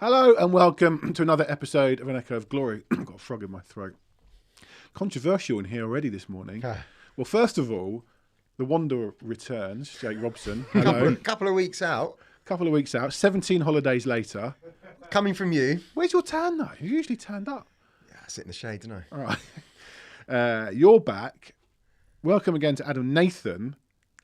Hello and welcome to another episode of An Echo of Glory. I've got a frog in my throat. Controversial in here already this morning. Well, first of all, the Wanderer returns, Jake Robson. Hello. Couple of weeks out. 17 holidays later. Coming from you. Where's your tan though? You're usually tanned up. Yeah, I sit in the shade, don't I? All right. You're back. Welcome again to Adam Nathan.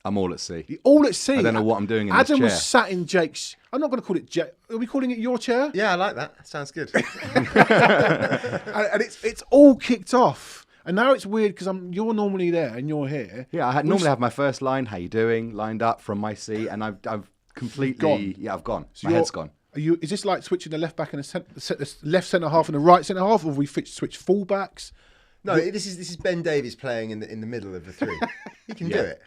I'm all at sea. You're all at sea. I don't know what I'm doing in Adam this chair. was sat in Jake's... I'm not going to call it Jake. Are we calling it your chair? Yeah, I like that. Sounds good. And it's all kicked off. And now it's weird because you're normally there and you're here. Yeah, I normally have my first line, how you doing, lined up from my seat, and I've completely... Gone. Yeah, I've gone. So my head's gone. Is this like switching the left back and the left centre half and the right centre half, or have we switch full-backs? No, this is Ben Davies playing in the middle of the three. He can do it.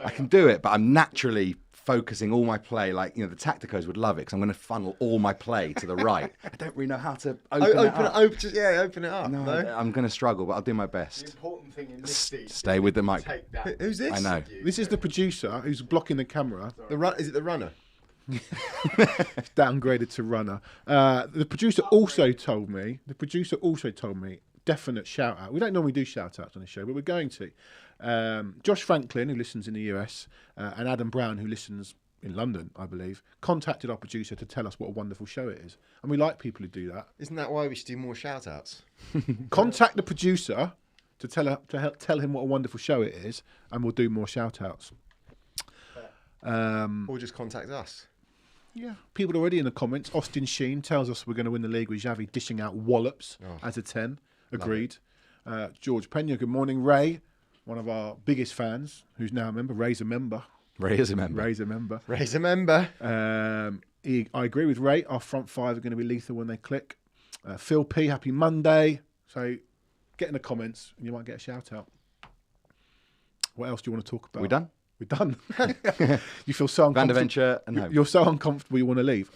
I can do it, but I'm naturally focusing all my play. Like, the tacticos would love it because I'm going to funnel all my play to the right. I don't really know how to open it up. Open it up. No, No? I'm going to struggle, but I'll do my best. The important thing in this seat Stay with the mic. take that. Who's this? I know. This is the producer who's blocking the camera. Is it the runner? Downgraded to runner. The producer also told me, definite shout out. We don't normally do shout outs on the show, but we're going to. Josh Franklin, who listens in the US, and Adam Brown, who listens in London, I believe, contacted our producer to tell us what a wonderful show it is. And we like people who do that. Isn't that why we should do more shout outs? Contact the producer to tell him what a wonderful show it is, and we'll do more shout outs. Or just contact us? Yeah, people already in the comments. Austin Sheen tells us we're going to win the league with Xavi dishing out wallops as a 10. Agreed. George Pena, good morning. Ray, one of our biggest fans, who's now a member. Ray's a member. Ray is a member. Raise a member. I agree with Ray. Our front five are going to be lethal when they click. Phil P, happy Monday. So get in the comments and you might get a shout out. What else do you want to talk about? We done? We're done. You feel so uncomfortable. Vanderventure and home. You're so uncomfortable you want to leave.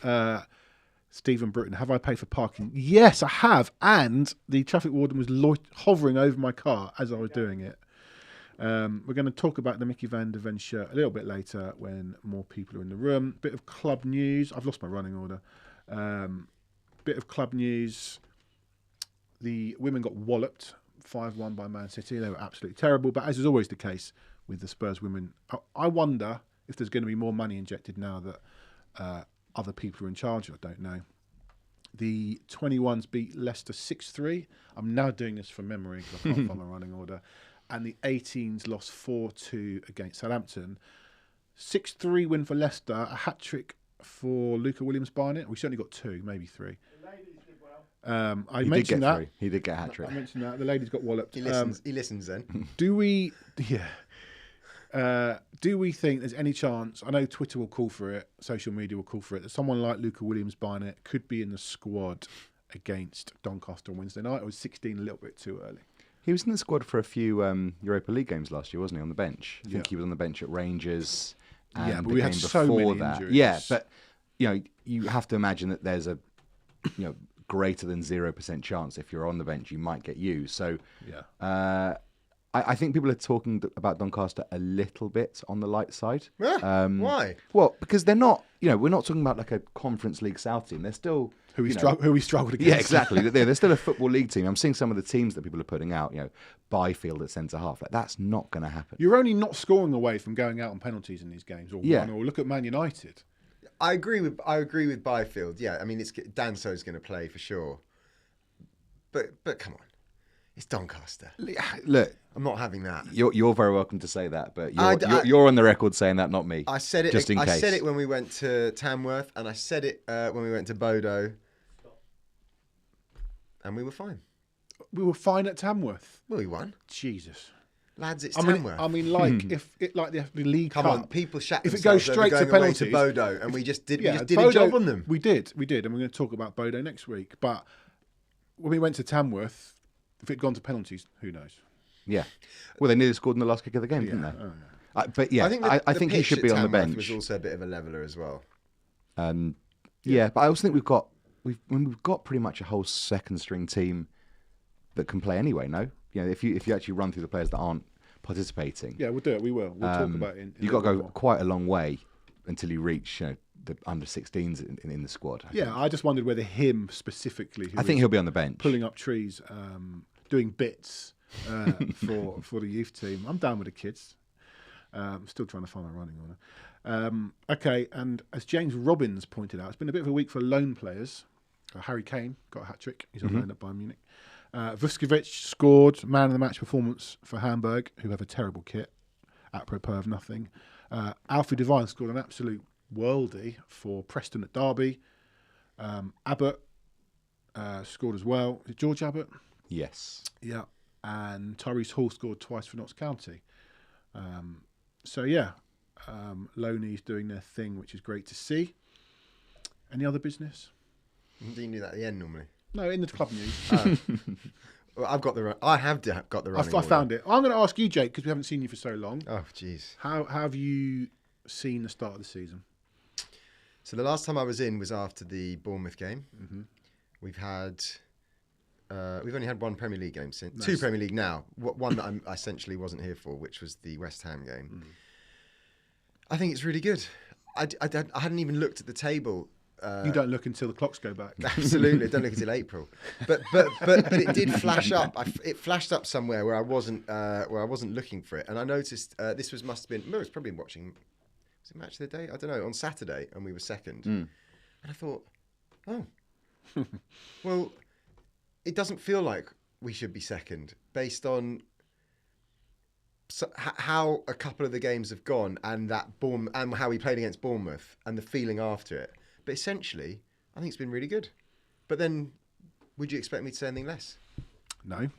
Stephen Britton, have I paid for parking? Yes, I have. And the traffic warden was hovering over my car as I was doing it. We're going to talk about the Mickey van der Ven shirt a little bit later when more people are in the room. Bit of club news. I've lost my running order. Bit of club news. The women got walloped 5-1 by Man City. They were absolutely terrible. But as is always the case with the Spurs women, I wonder if there's going to be more money injected now that other people are in charge. I don't know. The 21s beat Leicester 6-3. I'm now doing this from memory because I can't find my running order. And the 18s lost 4-2 against Southampton. 6-3 win for Leicester. A hat-trick for Luca Williams-Barnett. We certainly got 2, maybe 3. The ladies did well. I mentioned that. He did get a hat-trick. I mentioned that. The ladies got walloped. He listens then. Do we... Yeah. Do we think there's any chance, I know Twitter will call for it, social media will call for it, that someone like Luca Williams-Barnett could be in the squad against Doncaster on Wednesday night, or was 16 a little bit too early? He was in the squad for a few Europa League games last year, wasn't he, on the bench? I think he was on the bench at Rangers. And yeah, but the we had game so before many that. injuries. Yeah, but you have to imagine that there's a greater than 0% chance if you're on the bench you might get used. So yeah. I think people are talking about Doncaster a little bit on the light side. Why? Well, because they're not, we're not talking about like a Conference League South team. They're still... Who we struggled against. Yeah, exactly. They're still a Football League team. I'm seeing some of the teams that people are putting out, Byfield at centre-half. Like, that's not going to happen. You're only not scoring away from going out on penalties in these games, or one, or look at Man United. I agree with Byfield. Yeah, I mean, Danso's going to play for sure. But come on. It's Doncaster. Look, I'm not having that. You're very welcome to say that, but you're on the record saying that, not me. I said it. Just in case. I said it when we went to Tamworth, and I said it when we went to Bodo, and we were fine. We were fine at Tamworth. Well, we won. Jesus, lads, it's Tamworth. I mean, like if it like the League Come Cup. on, people shat If it themselves goes straight over to going away penalties, to Bodo, and we just did a Bodo, job on them. We did, and we're going to talk about Bodo next week. But when we went to Tamworth, if it'd gone to penalties, who knows? Yeah. Well, they nearly scored in the last kick of the game, didn't they? Oh, yeah. But yeah, I think he should be on the bench. Was also a bit of a leveler as well. Yeah, but I also think we've got pretty much a whole second string team that can play anyway. No, if you actually run through the players that aren't participating, Yeah, we'll do it. We will. We'll talk about it. You've got to go quite a long way until you reach the under 16s in the squad. I just wondered whether him specifically. I think he'll be on the bench, pulling up trees, doing bits for the youth team. I'm down with the kids. I'm still trying to find my running order. Okay, and as James Robbins pointed out, it's been a bit of a week for loan players. Harry Kane got a hat-trick. He's on loan at Bayern Munich. Vuskovic scored man of the match performance for Hamburg, who have a terrible kit, apropos of nothing. Alfie Devine scored an absolute worldie for Preston at Derby. Abbott scored as well. Is it George Abbott? Yes. Yeah. And Tyrese Hall scored twice for Notts County. Loney's doing their thing, which is great to see. Any other business? Do you do that at the end normally? No, in the club news. Well, I have got the running I order. found it. I'm going to ask you, Jake, because we haven't seen you for so long. Oh, jeez. How have you seen the start of the season? So the last time I was in was after the Bournemouth game. Mm-hmm. We've only had one Premier League game since. Nice. 2 Premier League now. One that I essentially wasn't here for, which was the West Ham game. I think it's really good. I hadn't even looked at the table. You don't look until the clocks go back. Absolutely, don't look until April. But it did flash up. It flashed up somewhere where I wasn't looking for it, and I noticed this must have been. I was probably watching. Was it Match of the Day? I don't know. On Saturday, and we were second, and I thought, oh, well, it doesn't feel like we should be second based on how a couple of the games have gone and and how we played against Bournemouth and the feeling after it. But essentially, I think it's been really good. But then, would you expect me to say anything less? No.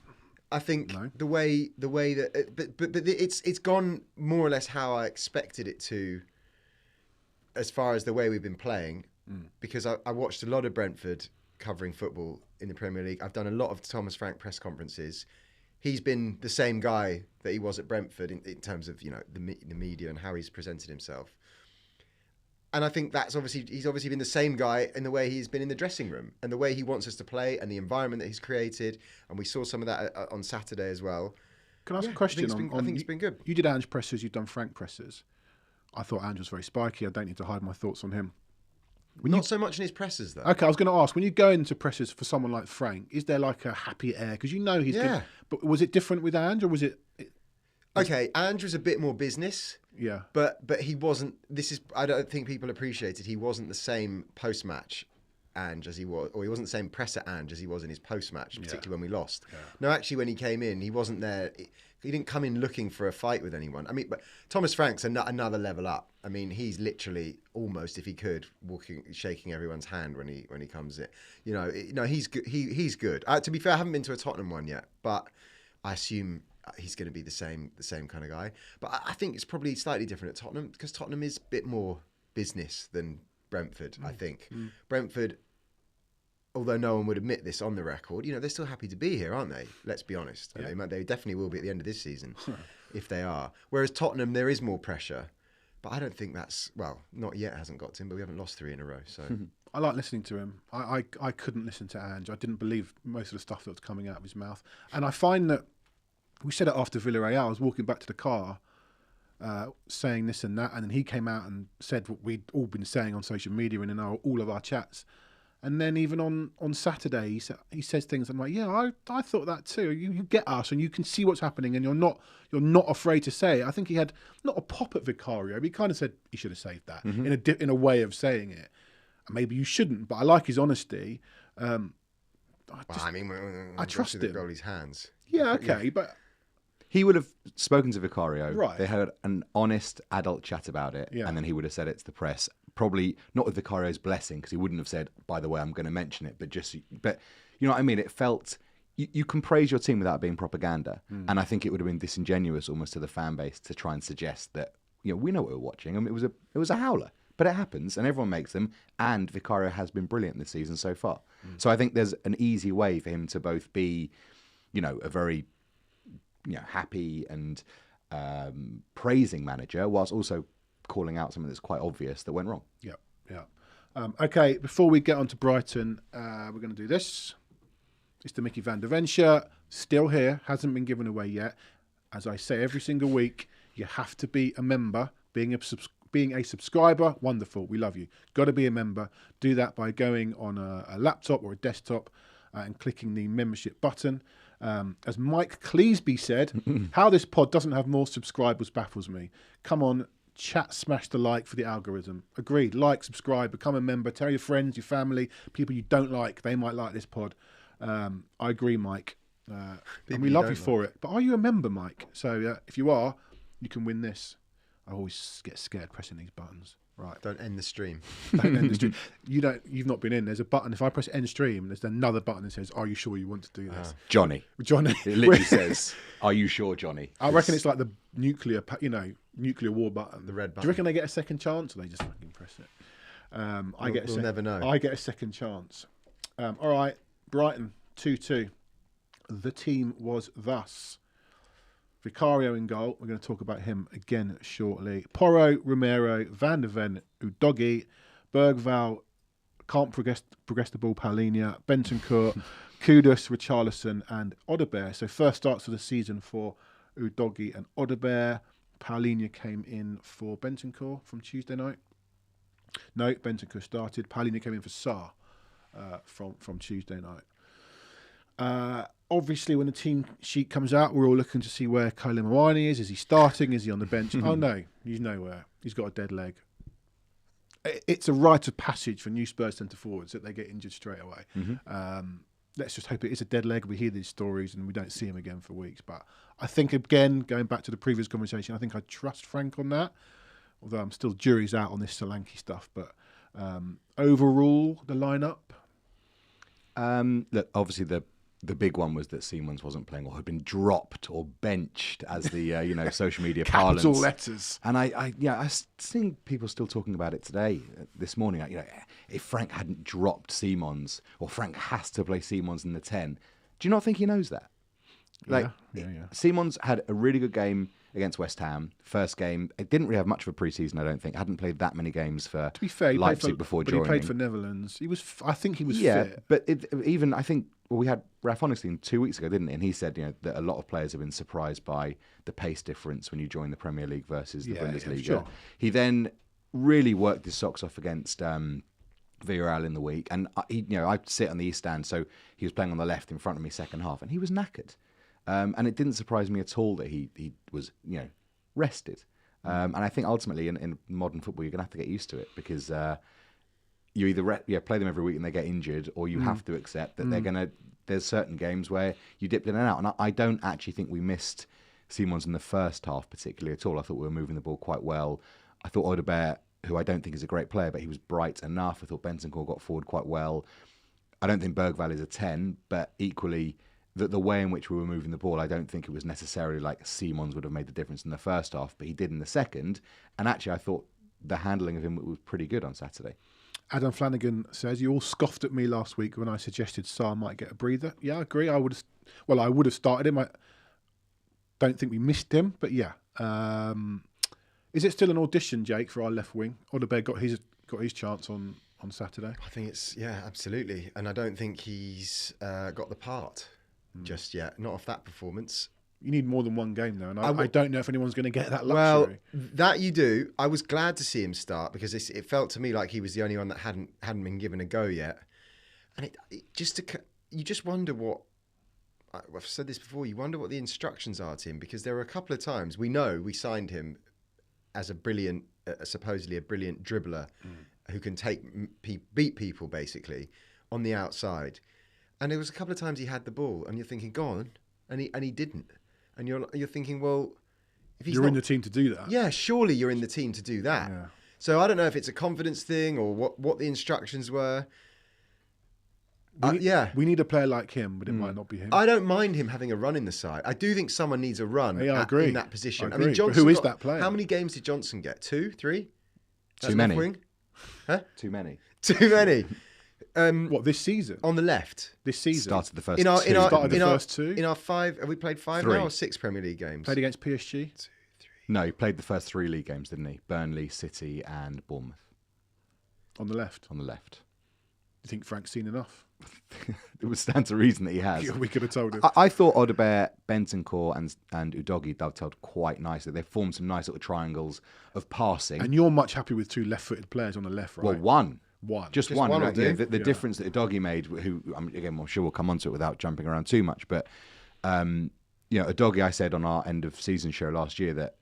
I think No. the way that, but it's gone more or less how I expected it to, as far as the way we've been playing. Because I watched a lot of Brentford covering football in the Premier League. I've done a lot of Thomas Frank press conferences. He's been the same guy that he was at Brentford in terms of the media and how he's presented himself. And I think he's obviously been the same guy in the way he's been in the dressing room and the way he wants us to play and the environment that he's created. And we saw some of that on Saturday as well. Can I ask a question? I think it's been good. You did Ange presses, you've done Frank presses. I thought Ange was very spiky. I don't need to hide my thoughts on him. Not so much in his presses, though. Okay, I was going to ask, when you go into presses for someone like Frank, is there like a happy air? Because he's good. But was it different with Ange, or was it... Okay, Ange was a bit more business. Yeah. But he wasn't... I don't think people appreciated. He wasn't the same post-match Ange as he was... Or he wasn't the same presser Ange as he was in his post-match, particularly when we lost. Yeah. No, actually, when he came in, he wasn't there... He didn't come in looking for a fight with anyone. I mean, but Thomas Frank's another level up. I mean, he's literally almost, if he could, shaking everyone's hand when he comes in. He's good. He's good. To be fair, I haven't been to a Tottenham one yet, but I assume he's going to be the same kind of guy. But I think it's probably slightly different at Tottenham because Tottenham is a bit more business than Brentford. I think Brentford. Although no one would admit this on the record, they're still happy to be here, aren't they? Let's be honest. Yeah. They definitely will be at the end of this season, if they are. Whereas Tottenham, there is more pressure. But I don't think that's... Well, not yet hasn't got to him, but we haven't lost 3 in a row. So I like listening to him. I couldn't listen to Ange. I didn't believe most of the stuff that was coming out of his mouth. And I find that... We said it after Villarreal. I was walking back to the car saying this and that. And then he came out and said what we'd all been saying on social media and in all of our chats. And then even on Saturday, he says things. I'm like, yeah, I thought that too. You get us, and you can see what's happening, and you're not afraid to say it. I think he had not a pop at Vicario, but he kind of said he should have saved that in a way of saying it. And maybe you shouldn't, but I like his honesty. I trust him. The goalie's hands. Yeah, okay, but he would have spoken to Vicario. Right. They had an honest adult chat about it, and then he would have said it to the press. Probably not with Vicario's blessing, because he wouldn't have said, by the way, I'm going to mention it, but you know what I mean? It felt, you can praise your team without being propaganda. And I think it would have been disingenuous almost to the fan base to try and suggest that, we know what we're watching. I mean, it was a howler, but it happens and everyone makes them. And Vicario has been brilliant this season so far. So I think there's an easy way for him to both be, a very, happy and praising manager, whilst also calling out something that's quite obvious that went wrong. Yeah. Okay, before we get on to Brighton, we're going to do this. It's the Mickey van der Ven shirt, still here, hasn't been given away yet. As I say every single week, you have to be a member. Being being a subscriber, wonderful. We love you. Got to be a member. Do that by going on a laptop or a desktop and clicking the membership button. As Mike Cleesby said, how this pod doesn't have more subscribers baffles me. Come on, chat, smash the like for the algorithm. Agreed. Like, subscribe, become a member. Tell your friends, your family, people you don't like, they might like this pod. I agree, Mike. And we love you for it. But are you a member, Mike? So if you are, you can win this. I always get scared pressing these buttons. Right. Don't end the stream. Don't end the stream. You've not been in. There's a button. If I press end stream, there's another button that says, "Are you sure you want to do this?" Johnny. It literally says, "Are you sure, Johnny?" I reckon it's like the nuclear war button. The red button. Do you reckon they get a second chance, or they just fucking press it? We'll never know. I get a second chance. All right, Brighton 2-2. The team was thus: Vicario in goal. We're going to talk about him again shortly. Porro, Romero, Van der Ven, Udogie, Bergval, can't progress the ball, Paulinho, Bentancur, Kudus, Richarlison, and Odegaard. So first starts of the season for Udogie and Odegaard. Paulinho came in for Bentancur from Tuesday night. No, Bentancur started. Paulinho came in for Sarr from Tuesday night. Obviously, when the team sheet comes out, we're all looking to see where Kyle Moani is. Is he starting? Is he on the bench? Oh, no, he's nowhere. He's got a dead leg. It's a rite of passage for new Spurs centre-forwards that they get injured straight away. Let's just hope it is a dead leg. We hear these stories and we don't see him again for weeks. But I think, again, going back to the previous conversation, I think I trust Frank on that, although I'm still jury's out on this Solanke stuff. But overall, the lineup? Look, obviously the big one was that Siemens wasn't playing or had been dropped or benched, as the social media parlance. Capital letters. And I seen people still talking about it today, this morning. If Frank hadn't dropped Siemens, or Frank has to play Siemens in the 10, do you not think he knows that? Yeah. Siemens had a really good game against West Ham. First game, it didn't really have much of a pre-season, I don't think. Hadn't played that many games for to be fair, Leipzig before joining. He played for Netherlands. I think he was fit. But I think we had Ralph Honigstein 2 weeks ago, didn't he? And he said that a lot of players have been surprised by the pace difference when you join the Premier League versus the Bundesliga. Yeah, sure. He then really worked his socks off against Villarreal in the week, and I sit on the East Stand, so he was playing on the left in front of me second half, and he was knackered. And it didn't surprise me at all that he was rested. And I think ultimately in modern football you're going to have to get used to it, because you either play them every week and they get injured, or you have to accept that there's certain games where you dipped in and out. And I don't actually think we missed Siemens in the first half particularly at all. I thought we were moving the ball quite well. I thought Odegaard, who I don't think is a great player, but he was bright enough. I thought Bentancur got forward quite well. I don't think Bergval is a 10, but equally the way in which we were moving the ball, I don't think it was necessarily like Siemens would have made the difference in the first half, but he did in the second. And actually, I thought the handling of him was pretty good on Saturday. Adam Flanagan says, you all scoffed at me last week when I suggested Sarr might get a breather. Yeah, I agree. I would have started him. I don't think we missed him, but yeah. Is it still an audition, Jake, for our left wing? Odegaard got his chance on Saturday. I think absolutely. And I don't think he's got the part just yet. Not off that performance. You need more than one game, though, and I don't know if anyone's going to get that luxury. Well, that you do. I was glad to see him start, because it felt to me like he was the only one that hadn't been given a go yet. And you just wonder what, I've said this before, you wonder what the instructions are to him, because there were a couple of times, we know we signed him as a brilliant, supposedly a brilliant dribbler who can beat people basically on the outside. And there was a couple of times he had the ball and you're thinking, go on, and he didn't. And you're thinking, well, if he's in the team to do that. Yeah, surely you're in the team to do that. Yeah. So I don't know if it's a confidence thing or what the instructions were. We need a player like him, but it might not be him. I don't mind him having a run in the side. I do think someone needs a run I agree. In that position. I mean, Johnson, who is that player? How many games did Johnson get? 2, 3? Too many. Wing? Huh? Too many. Too many. What, this season? On the left. This season? Started the first two. In our 5, have we played 5 3. now or 6 Premier League games? Played against PSG? 2, 3. No, he played the first 3 league games, didn't he? Burnley, City and Bournemouth. On the left? On the left. You think Frank's seen enough? It would stand to reason that he has. Yeah, we could have told him. I thought Odebear, Bentancur and Udogie dovetailed quite nicely. They formed some nice little triangles of passing. And you're much happy with two left-footed players on the left, right? Well, one. Just one. one will do. The difference that Udogie made, who again, I'm sure we'll come onto it without jumping around too much, but Udogie, I said on our end of season show last year that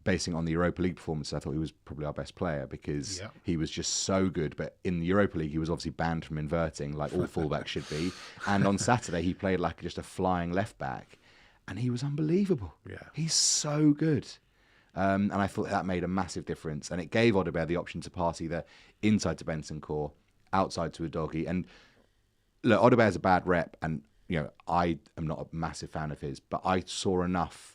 basing on the Europa League performance, I thought he was probably our best player because he was just so good. But in the Europa League, he was obviously banned from inverting, like all fullbacks should be. And on Saturday, he played like just a flying left back, and he was unbelievable. Yeah, he's so good. And I thought that made a massive difference. And it gave Odebear the option to pass either inside to Bentancur, outside to Udogie. And look, Odebear's a bad rep, and I am not a massive fan of his, but I saw enough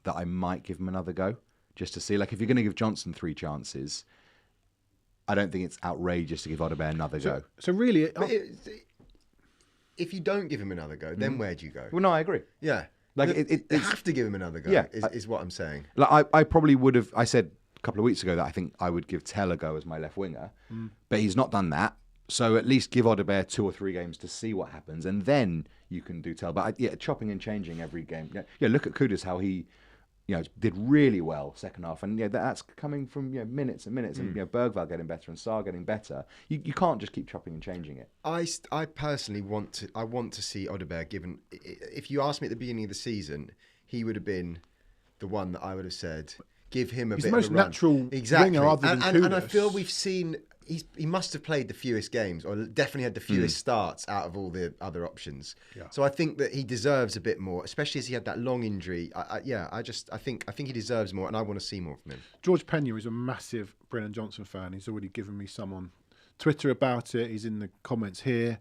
that I might give him another go, just to see. Like, if you're going to give Johnson 3 chances, I don't think it's outrageous to give Odebear another go. So really... if you don't give him another go, then where do you go? Well, no, I agree. Yeah. Like, you have to give him another go, Yeah, is what I'm saying. Like, I probably would have... I said a couple of weeks ago that I think I would give Tell a go as my left winger, but he's not done that. So at least give Odebear 2 or 3 games to see what happens, and then you can do Tell. But chopping and changing every game. Yeah, look at Kudus, how he... did really well second half, and that's coming from minutes and minutes, and Bergvall getting better and Sarr getting better. You can't just keep chopping and changing it. I personally want to see Odebear given. If you asked me at the beginning of the season, he would have been the one that I would have said give him a He's bit the most of a run. natural exactly. winger other than Kudus. And I feel we've seen. He must have played the fewest games, or definitely had the fewest starts out of all the other options. Yeah. So I think that he deserves a bit more, especially as he had that long injury. I think he deserves more, and I want to see more from him. George Pena is a massive Brennan Johnson fan. He's already given me some on Twitter about it. He's in the comments here.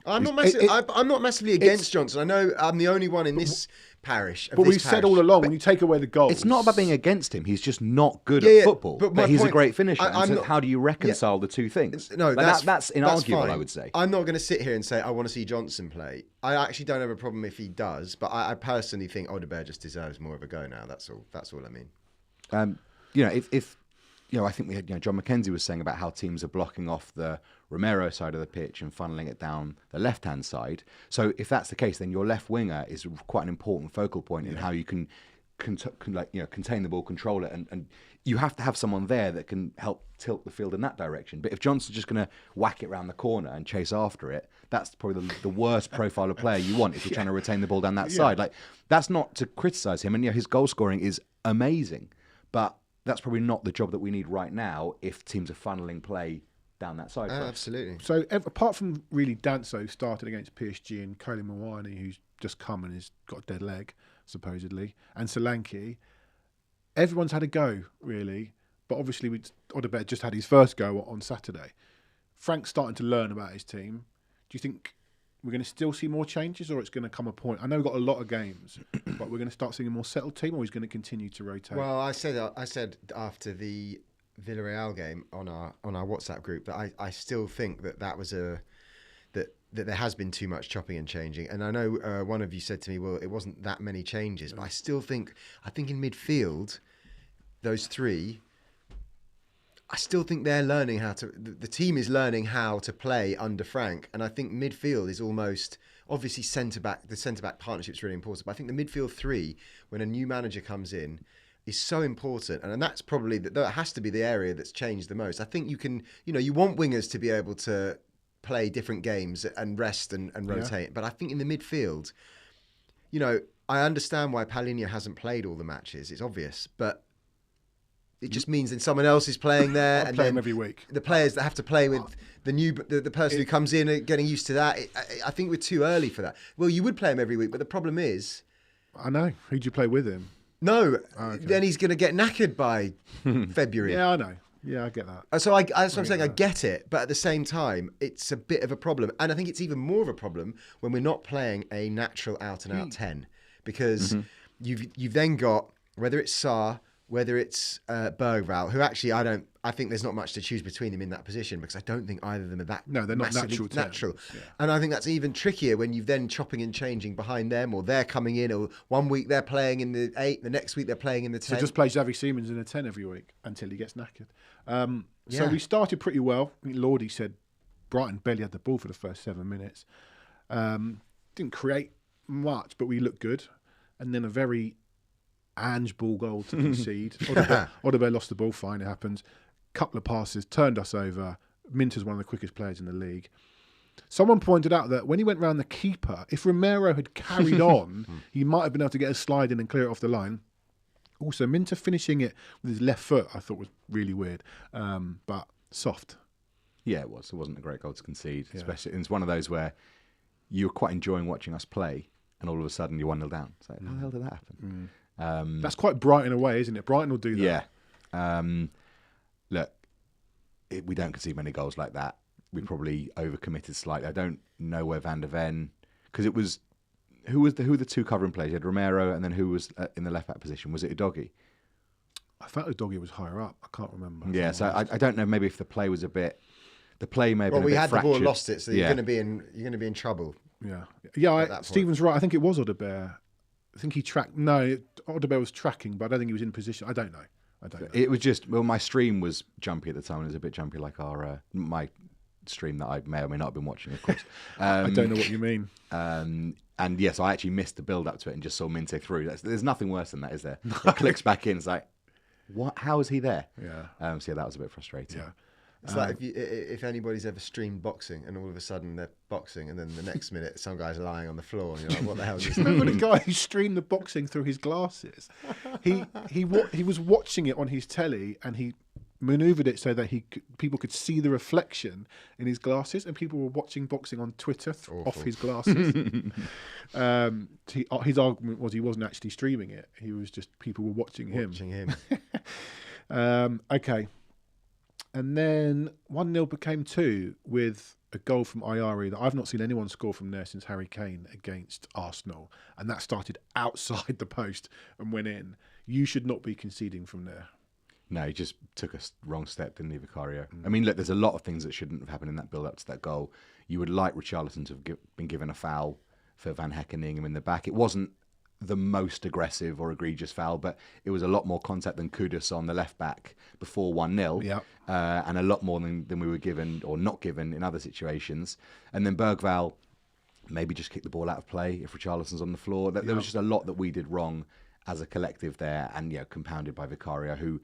I'm not massively against Johnson. I know I'm the only one in this parish. But we've said all along, when you take away the goals... It's not about being against him. He's just not good at football. But he's a great finisher. How do you reconcile the two things? No, that's inarguable, fine. I would say. I'm not going to sit here and say I want to see Johnson play. I actually don't have a problem if he does, but I personally think Odebear just deserves more of a go now. That's all I mean. I think we had, John McKenzie was saying about how teams are blocking off the Romero side of the pitch and funneling it down the left-hand side. So if that's the case, then your left winger is quite an important focal point in how you can contain the ball, control it, and you have to have someone there that can help tilt the field in that direction. But if Johnson's just going to whack it around the corner and chase after it, that's probably the worst profile of player you want if you're trying to retain the ball down that side. Like, that's not to criticise him, and his goal scoring is amazing, but that's probably not the job that we need right now if teams are funneling play down that side. Absolutely. So apart from really Danso, who started against PSG, and Koli Muani, who's just come and has got a dead leg, supposedly, and Solanke, everyone's had a go, really. But obviously, Odebear just had his first go on Saturday. Frank's starting to learn about his team. Do you think we're going to still see more changes, or it's going to come a point? I know we've got a lot of games, but we're going to start seeing a more settled team, or he's going to continue to rotate? Well, I said after the Villarreal game on our WhatsApp group that I still think that was that there has been too much chopping and changing. And I know one of you said to me, well, it wasn't that many changes, but I think in midfield, those 3. I still think they're learning the team is learning how to play under Frank. And I think midfield is almost, obviously the centre-back partnership is really important. But I think the midfield 3, when a new manager comes in, is so important. And that's probably, that has to be the area that's changed the most. I think you want wingers to be able to play different games and rest and rotate. Yeah. But I think in the midfield, I understand why Paulinho hasn't played all the matches. It's obvious. But it just means then someone else is playing there, and play then him every week. The players that have to play with the person who comes in are getting used to that. I think we're too early for that. Well, you would play him every week, but the problem is, I know. Who'd you play with him? No, then he's going to get knackered by February. Yeah, I know. Yeah, I get that. So that's what I'm saying. I get it, but at the same time, it's a bit of a problem, and I think it's even more of a problem when we're not playing a natural out and out 10, because you've then got, whether it's Sarr, whether it's Bergvall, who actually I think there's not much to choose between them in that position, because I don't think either of them are that. No, they're not natural. Yeah. And I think that's even trickier when you've then chopping and changing behind them, or they're coming in, or one week they're playing in the 8, the next week they're playing in the 10. So just play Xavi Simons in a 10 every week until he gets knackered. So we started pretty well. I think Lordy said Brighton barely had the ball for the first 7 minutes. Didn't create much, but we looked good. And then a very Ange ball goal to concede. Odegaard lost the ball, fine, it happens. Couple of passes, turned us over. Minter's one of the quickest players in the league. Someone pointed out that when he went round the keeper, if Romero had carried on, he might have been able to get a slide in and clear it off the line. Also, Minter finishing it with his left foot, I thought was really weird, but soft. Yeah, it was. It wasn't a great goal to concede, especially. It's one of those where you were quite enjoying watching us play, and all of a sudden you're 1-0 down. It's like, how the hell did that happen? That's quite Brighton away, isn't it? Brighton will do that. Yeah. Look, we don't concede many goals like that. We probably overcommitted slightly. I don't know where Van der Ven, because it was who were the two covering players? You had Romero, and then who was in the left back position? Was it Udogie? I felt Udogie was higher up. I can't remember. Yeah, so I don't know. Maybe if the play was a bit, the play may have been a bit fractured. Well, we had the ball, lost it, so you're going to be in trouble. Yeah. Stephen's right. I think it was Odegaard. I think he tracked. No, Odegaard was tracking, but I don't think he was in position. I don't know. It was just, my stream was jumpy at the time. It was a bit jumpy, like my stream that I may or may not have been watching, of course. I don't know what you mean. And yes, I actually missed the build up to it and just saw Minte through. There's nothing worse than that, is there? It clicks back in. It's like, what? How is he there? Yeah. So that was a bit frustrating. Yeah. It's like if anybody's ever streamed boxing and all of a sudden they're boxing and then the next minute some guy's lying on the floor and you're like, what the hell is this? Remember the guy who streamed the boxing through his glasses? He was watching it on his telly and he manoeuvred it so that people could see the reflection in his glasses, and people were watching boxing on Twitter off his glasses. His argument was he wasn't actually streaming it. He was just people were watching him. Okay. And then 1-0 became 2 with a goal from Ayari that I've not seen anyone score from there since Harry Kane against Arsenal. And that started outside the post and went in. You should not be conceding from there. No, he just took a wrong step, didn't he, Vicario? I mean, look, there's a lot of things that shouldn't have happened in that build-up to that goal. You would like Richarlison to have been given a foul for Van Heckening him in the back. It wasn't the most aggressive or egregious foul, but it was a lot more contact than Kudus on the left back before 1-0, and a lot more than we were given or not given in other situations. And then Bergvall maybe just kicked the ball out of play if Richarlison's on the floor. There was just a lot that we did wrong as a collective there, and compounded by Vicario, who,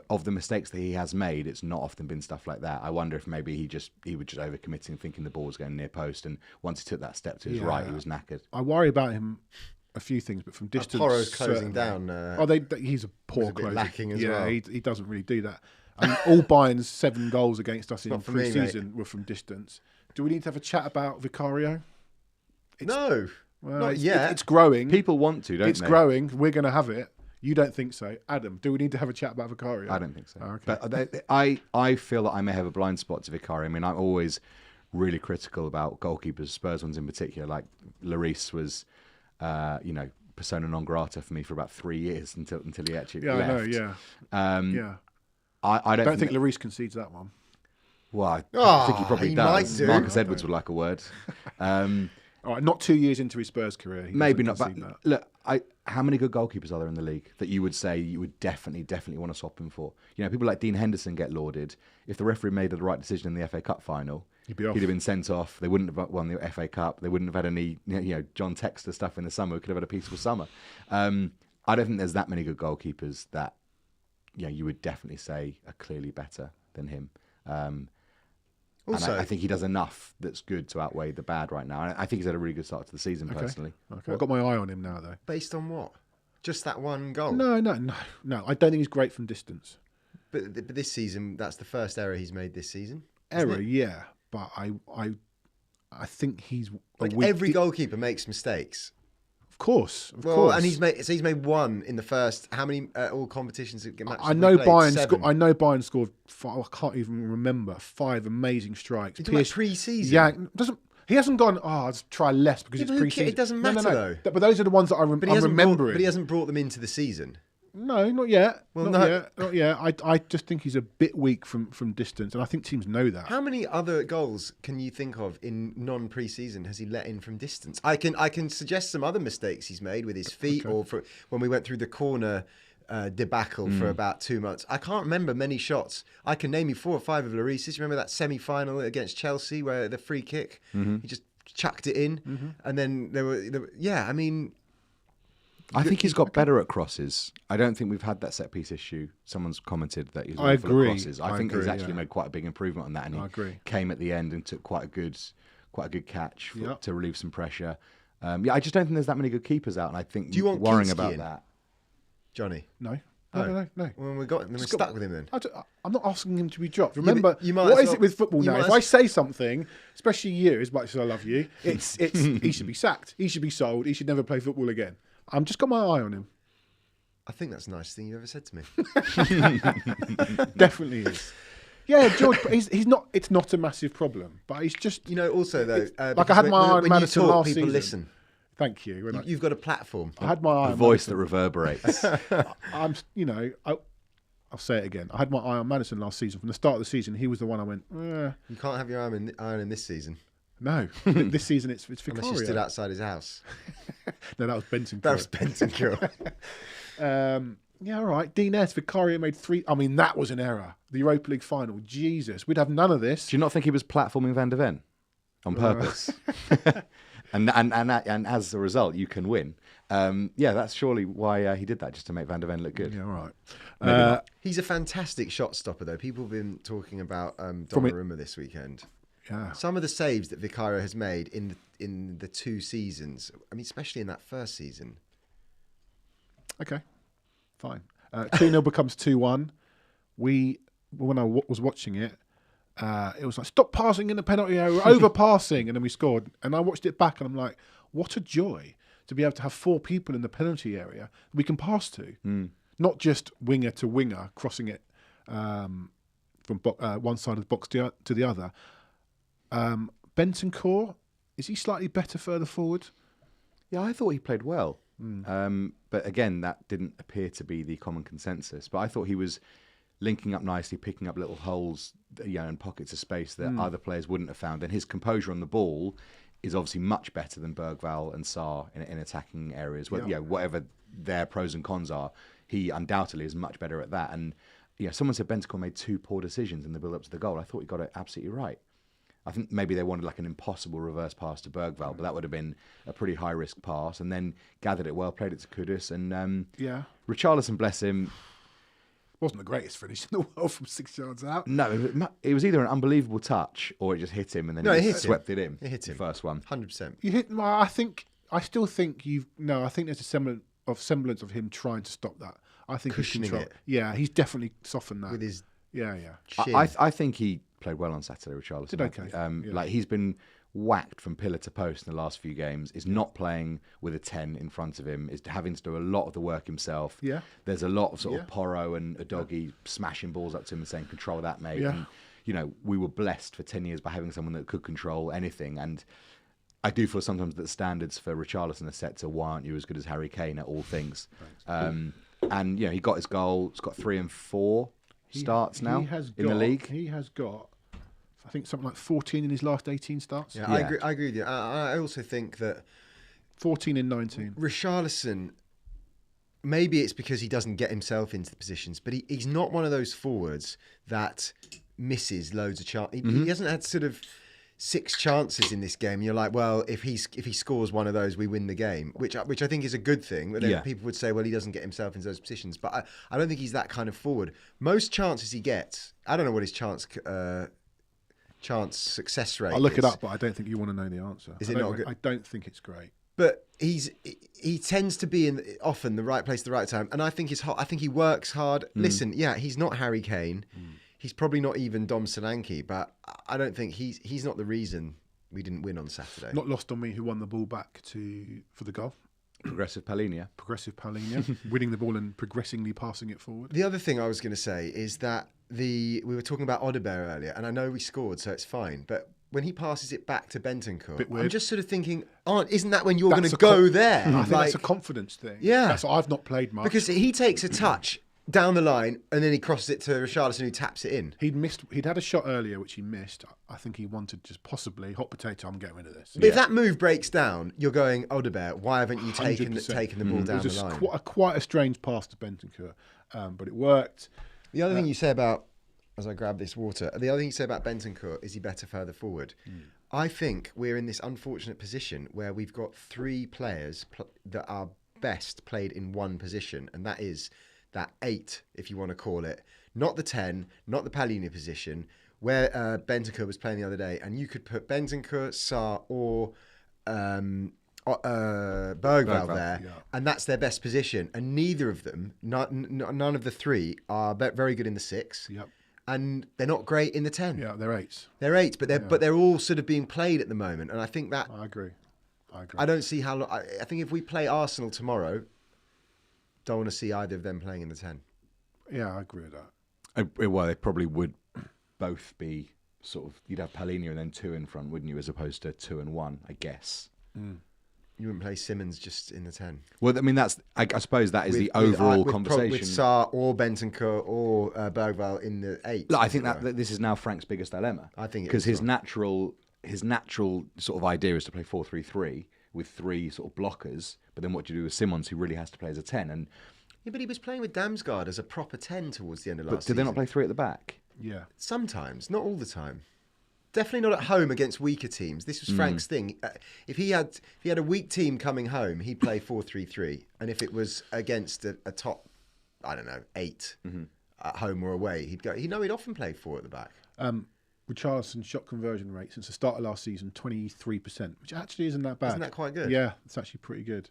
of the mistakes that he has made, it's not often been stuff like that. I wonder if maybe he was just overcommitting, thinking the ball was going near post, and once he took that step to his right, he was knackered. I worry about him. A few things, but from distance, Porro's closing down. He's a poor closer. Lacking as well. He doesn't really do that. I mean, all Bayern's 7 goals against us in pre-season were from distance. Do we need to have a chat about Vicario? No, not yet. It's growing. People want to, don't they? It's growing. We're going to have it. You don't think so, Adam? Do we need to have a chat about Vicario? I don't think so. Oh, okay. But I feel that I may have a blind spot to Vicario. I mean, I'm always really critical about goalkeepers, Spurs ones in particular. Like Lloris was. Persona non grata for me for about 3 years until he actually left. I know, I don't think Lloris concedes that one. Well, I think he probably does. Might do. Marcus Edwards would like a word. All right, not 2 years into his Spurs career. Maybe not. But look, how many good goalkeepers are there in the league that you would say you would definitely want to swap him for? People like Dean Henderson get lauded. If the referee made the right decision in the FA Cup final, he'd have been sent off. They wouldn't have won the FA Cup. They wouldn't have had any, John Textor stuff in the summer. We could have had a peaceful summer. I don't think there's that many good goalkeepers that, you would definitely say are clearly better than him. Also, and I think he does enough that's good to outweigh the bad right now. I think he's had a really good start to the season, personally. Okay. I've got my eye on him now, though. Based on what? Just that one goal? No. I don't think he's great from distance. But this season, that's the first error he's made this season. Error, yeah. But I think he's every goalkeeper makes mistakes. Of course. And he's made one in the first. How many all competitions? I know Bayern scored 5, I can't even remember 5 amazing strikes. Pre-season. Yeah, he hasn't gone. Let's try less because it's pre-season. It doesn't matter though. But those are the ones that I'm remembering. But he hasn't brought them into the season. No, not yet. Not yet. I just think he's a bit weak from distance, and I think teams know that. How many other goals can you think of in non-pre-season has he let in from distance? I can suggest some other mistakes he's made with his feet, or when we went through the corner debacle for about 2 months. I can't remember many shots. I can name you 4 or 5 of Lloris's. Remember that semi-final against Chelsea where the free kick, he just chucked it in, and then there were I mean, I think he's got better at crosses. I don't think we've had that set piece issue. Someone's commented that he's really full of crosses. I think he's actually made quite a big improvement on that, and he came at the end and took quite a good catch to relieve some pressure. I just don't think there's that many good keepers out, and I think do you want worrying Kinski about in? that. Johnny? No. Well, we're stuck with him then. I'm not asking him to be dropped. Remember, you might what as is well- it with football you now? might If I say something, especially you, as much as I love you, it's he should be sacked. He should be sold. He should never play football again. I'm just got my eye on him. I think that's the nicest thing you've ever said to me. Definitely is. Yeah, George. But he's not. It's not a massive problem, but he's just. You know, also though, like I had my eye on when Madison you talk, last people season. listen. Thank you. You've got a platform. I had my eye A on voice Madison. that reverberates. I'm. I'll say it again. I had my eye on Madison last season. From the start of the season, he was the one I went. You can't have your eye in this season. No, this season it's Vicario. Unless you stood outside his house. No, that was Benton. That was Bentancur. Yeah, all right. Dean S. Vicario made 3. I mean, that was an error. The Europa League final. Jesus, we'd have none of this. Do you not think he was platforming Van de Ven on purpose? and as a result, you can win. That's surely why he did that, just to make Van de Ven look good. Yeah, all right. He's a fantastic shot stopper, though. People have been talking about Donnarumma this weekend. Yeah. Some of the saves that Vicario has made in the 2 seasons, I mean, especially in that first season. Okay, fine. 2-0 becomes 2-1. When I was watching it, it was like, stop passing in the penalty area, we're over passing, and then we scored. And I watched it back, and I'm like, what a joy to be able to have 4 people in the penalty area we can pass to, not just winger to winger crossing it from one side of the box to the other. Bentancur, is he slightly better further forward? Yeah, I thought he played well. But again, that didn't appear to be the common consensus. But I thought he was linking up nicely, picking up little holes, and pockets of space that other players wouldn't have found. And his composure on the ball is obviously much better than Bergvall and Sarr in attacking areas. Whatever their pros and cons are, he undoubtedly is much better at that. And someone said Bentancur made 2 poor decisions in the build-up to the goal. I thought he got it absolutely right. I think maybe they wanted like an impossible reverse pass to Bergvall, but that would have been a pretty high-risk pass. And then gathered it well, played it to Kudus. And Richarlison, bless him. Wasn't the greatest finish in the world from 6 yards out. No, it was either an unbelievable touch or it just hit him and then he swept it in. It hit him. The first one. 100%. You hit. I still think I think there's a semblance of him trying to stop that. I think Cushioning it. Yeah, he's definitely softened that With his chin. I think he played well on Saturday, Richarlison. Did okay. Like he's been whacked from pillar to post in the last few games, is not playing with a 10 in front of him, is having to do a lot of the work himself. Yeah. There's a lot of sort of Porro and Udogie smashing balls up to him and saying, control that, mate. Yeah. And, we were blessed for 10 years by having someone that could control anything. And I do feel sometimes that the standards for Richarlison are set to why aren't you as good as Harry Kane at all things. And, he got his goal. He's got 3 and 4 starts now in the league. He has got, I think, something like 14 in his last 18 starts. Yeah, I agree with you. I also think that 14 in 19. Richarlison, maybe it's because he doesn't get himself into the positions, but he's not one of those forwards that misses loads of chances. He hasn't had sort of 6 chances in this game. You're like, well, if he scores one of those, we win the game, which I think is a good thing. But then people would say, well, he doesn't get himself into those positions. But I don't think he's that kind of forward. Most chances he gets, I don't know what his chance success rate. I'll look it up, but I don't think you want to know the answer. Is it not good? I don't think it's great. But he tends to be in often the right place at the right time, and I think I think he works hard. Listen, he's not Harry Kane. He's probably not even Dom Solanke, but I don't think he's not the reason we didn't win on Saturday. Not lost on me who won the ball back for the goal. Progressive Palhinha, winning the ball and progressively passing it forward. The other thing I was going to say is that we were talking about Odebear earlier, and I know we scored, so it's fine. But when he passes it back to Bentancur, I'm just sort of thinking, isn't that when you're going to go there? I think that's a confidence thing. Yeah. That's what I've not played much. Because he takes a touch down the line, and then he crosses it to Richarlison, who taps it in. He'd had a shot earlier which he missed. I think he wanted just possibly hot potato. I'm getting rid of this. But if that move breaks down, you're going, Odegaard, why haven't you taken the ball down the line? It was quite a strange pass to Bentancur, but it worked. The other thing you say about, as I grab this water, the other thing you say about Bentancur is he better further forward. I think we're in this unfortunate position where we've got three players that are best played in one position, and that is that 8, if you want to call it, not the 10, not the Palhinha position, where Bentancur was playing the other day, and you could put Bentancur, Sarr, or Bergvall there, and that's their best position. And neither of them, none of the three, are very good in the 6. Yep. And they're not great in the 10. Yeah, they're 8s. They're 8s, but they're all sort of being played at the moment, and I think that I agree. I don't see how. I think if we play Arsenal tomorrow, don't want to see either of them playing in the 10. Yeah, I agree with that. Well, they probably would both be sort of. You'd have Palhinha and then 2 in front, wouldn't you? As opposed to 2 and 1, I guess. You wouldn't play Simmons just in the 10. Well, I mean, I suppose that is the overall conversation. With Sarr or Bentancur or Bergvall in the 8. Look, I think that this is now Frank's biggest dilemma. I think because his natural sort of idea is to play 4-3-3 with 3 sort of blockers. But then what do you do with Simmons, who really has to play as a 10? And yeah, but he was playing with Damsgaard as a proper 10 towards the end of last season. But did they not play 3 at the back? Yeah. Sometimes, not all the time. Definitely not at home against weaker teams. This was Frank's thing. If he had a weak team coming home, he'd play 4-3-3. And if it was against a top, I don't know, 8 at home or away, he'd often play 4 at the back. Richarlison's shot conversion rate since the start of last season, 23%, which actually isn't that bad. Isn't that quite good? Yeah, it's actually pretty good.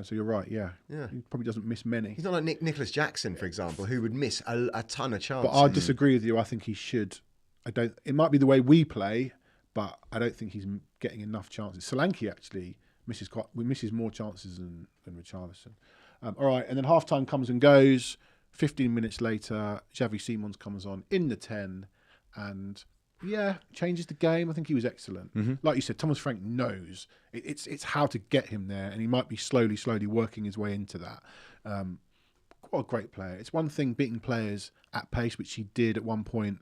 So you're right, yeah. He probably doesn't miss many. He's not like Nicholas Jackson, for example, who would miss a ton of chances. But I disagree with you. I think he should. It might be the way we play, but I don't think he's getting enough chances. Solanke actually misses more chances than Richarlison. All right, and then half-time comes and goes. 15 minutes later, Xavi Simons comes on in the 10 and changes the game. I think he was excellent. Like you said, Thomas Frank knows it's how to get him there, and he might be slowly working his way into that. What a great player. It's one thing beating players at pace, which he did at one point.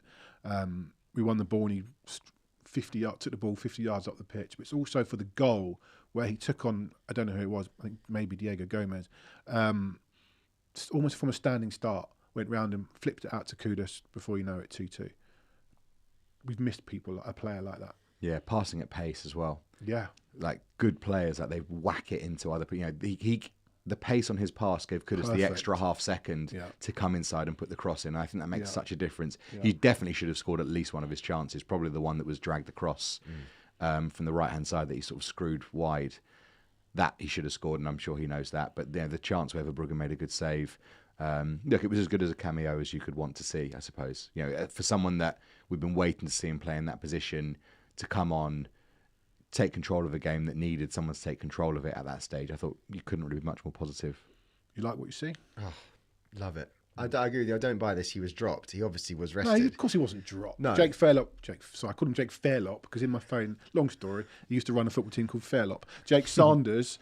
We won the ball and he took the ball 50 yards up the pitch. But it's also for the goal where he took on, I don't know who it was, I think maybe Diego Gomez, almost from a standing start, went round him, flipped it out to Kudus before you know it, 2-2. We've missed a player like that. Yeah, passing at pace as well. Yeah. Like good players, like they whack it into other people. The pace on his pass gave Kudus the extra half second to come inside and put the cross in. I think that makes such a difference. Yeah. He definitely should have scored at least one of his chances, probably the one that was dragged across from the right-hand side that he sort of screwed wide. That he should have scored, and I'm sure he knows that. But the chance where Verbruggen made a good save, look, it was as good as a cameo as you could want to see, I suppose. For someone that we've been waiting to see him play in that position, to come on, take control of a game that needed someone to take control of it at that stage. I thought you couldn't really be much more positive. You like what you see? Oh, love it. I agree with you. I don't buy this. He was dropped. He obviously was rested. No, of course he wasn't dropped. No. Jake Fairlop. I called him Jake Fairlop because in my phone, long story, he used to run a football team called Fairlop. Jake Sanders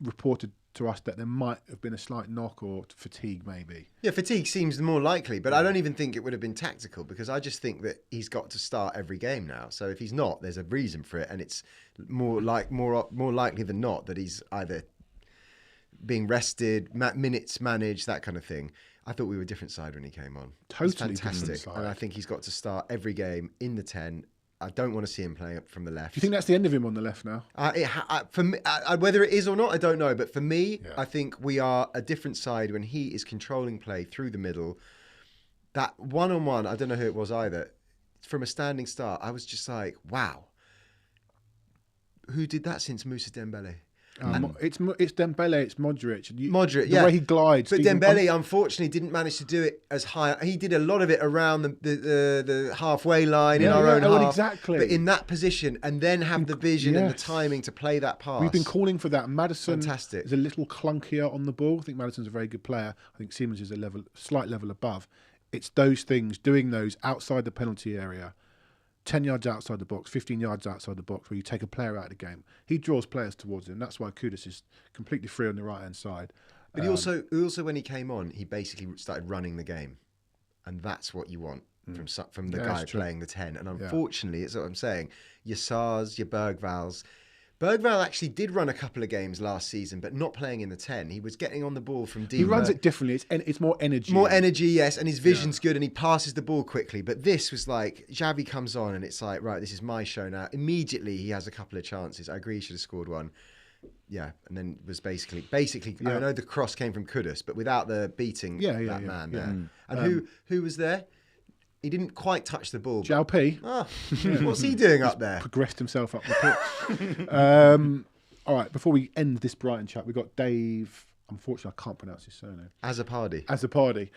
reported to us that there might have been a slight knock or fatigue, maybe. Yeah, fatigue seems more likely, but I don't even think it would have been tactical because I just think that he's got to start every game now. So if he's not, there's a reason for it, and it's more likely than not that he's either being rested, minutes managed, that kind of thing. I thought we were a different side when he came on. Totally fantastic, different side. And I think he's got to start every game in the 10. I don't want to see him playing up from the left. Do you think that's the end of him on the left now? For me, whether it is or not, I don't know. But for me, I think we are a different side when he is controlling play through the middle. That one-on-one, I don't know who it was either. From a standing start, I was just like, wow. Who did that since Moussa Dembele? It's Dembele, it's Modric. Modric, the way he glides. But Dembele, unfortunately, didn't manage to do it as high. He did a lot of it around the halfway line in our own half. Exactly. But in that position, and then have the vision and the timing to play that pass. We've been calling for that. Maddison Fantastic. is a little clunkier on the ball. I think Maddison's a very good player. I think Siemens is a slight level above. It's those things, doing those outside the penalty area, 10 yards outside the box, 15 yards outside the box, where you take a player out of the game. He draws players towards him. That's why Kudus is completely free on the right-hand side. But he also when he came on, he basically started running the game, and that's what you want from the guy playing the 10. And unfortunately, it's what I'm saying. Your Sars, your Bergvals. Bergval actually did run a couple of games last season, but not playing in the 10. He was getting on the ball from deep. He runs it differently. It's more energy. More energy, yes, and his vision's good, and he passes the ball quickly. But this was like, Xavi comes on, and it's like, right, this is my show now. Immediately, he has a couple of chances. I agree he should have scored one. Yeah, and then was basically. I know the cross came from Kudus, but without the beating that man there. And who was there? He didn't quite touch the ball. Zhao P. What's he doing up there? Progressed himself up the pitch. All right, before we end this Brighton chat, we've got Dave. Unfortunately, I can't pronounce his surname. Azzopardi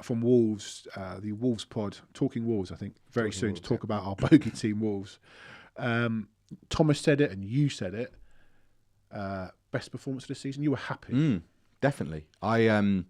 from Wolves, the Wolves pod, Talking Wolves, I think, very soon to talk about our bogey team, Wolves. Thomas said it and you said it. Best performance of the season. You were happy. Definitely. I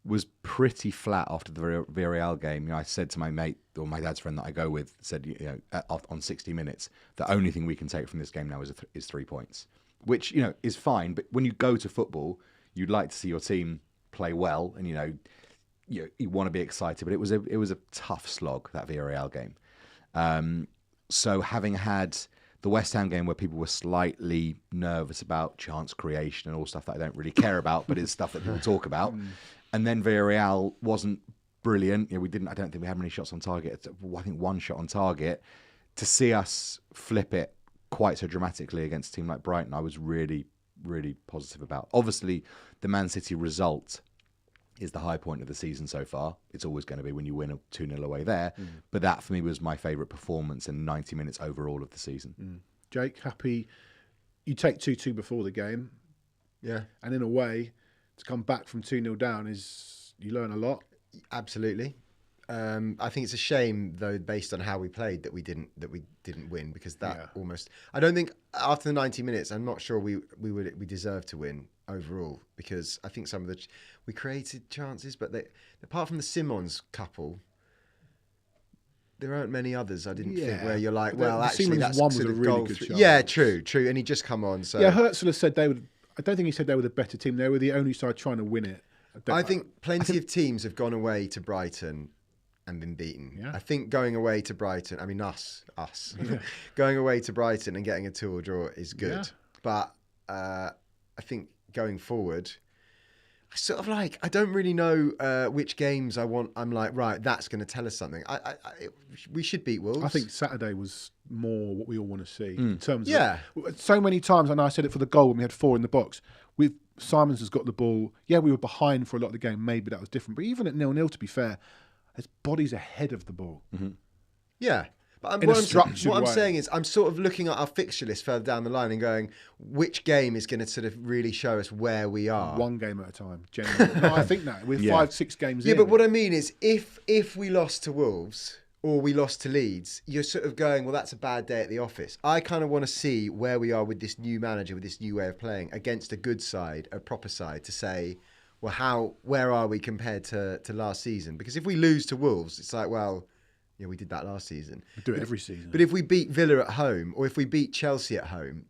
was pretty flat after the Villarreal game. You know, I said to my mate, or my dad's friend that I go with, said, on 60 minutes, the only thing we can take from this game now is 3 points, which, is fine. But when you go to football, you'd like to see your team play well, and you want to be excited. But it was a tough slog, that Villarreal game. So having had the West Ham game where people were slightly nervous about chance creation and all stuff that I don't really care about, but it's stuff that people talk about. And then Villarreal wasn't brilliant. I don't think we had many shots on target. I think one shot on target. To see us flip it quite so dramatically against a team like Brighton, I was really, really positive about. Obviously, the Man City result is the high point of the season so far. It's always going to be when you win a 2-0 away there. But that, for me, was my favourite performance in 90 minutes overall of the season. Jake, happy? You take 2-2 before the game. Yeah. And in a way, to come back from 2-0 down you learn a lot. Absolutely. I think it's a shame, though, based on how we played, that we didn't win, because almost. I don't think after the 90 minutes, I'm not sure we deserved to win overall, because I think we created chances, but apart from the Simons couple, there aren't many others. I didn't think where you're like, well, actually, that's one was a really good chance. Yeah, true, and he just come on. So Herzl said they would. I don't think he said they were the better team. They were the only side trying to win it. I think plenty of teams have gone away to Brighton and been beaten. Yeah. I think going away to Brighton, us, going away to Brighton and getting a 2-2 draw is good. Yeah. But I think going forward, I don't really know which games I want. I'm like, right, that's going to tell us something. We should beat Wolves. I think Saturday was more what we all want to see in terms of so many times. And I said it for the goal when we had 4 in the box. Simons has got the ball. Yeah, we were behind for a lot of the game. Maybe that was different. But even at 0-0, to be fair, there's bodies ahead of the ball. Yeah. But what I'm saying is, I'm sort of looking at our fixture list further down the line and going, which game is going to sort of really show us where we are? One game at a time, generally. No, I think that. We're 5-6 games in. Yeah, but what I mean is, if we lost to Wolves or we lost to Leeds, you're sort of going, well, that's a bad day at the office. I kind of want to see where we are with this new manager, with this new way of playing, against a good side, a proper side, to say, well, where are we compared to last season? Because if we lose to Wolves, it's like, well, we did that last season. We do it every season. But if we beat Villa at home, or if we beat Chelsea at home,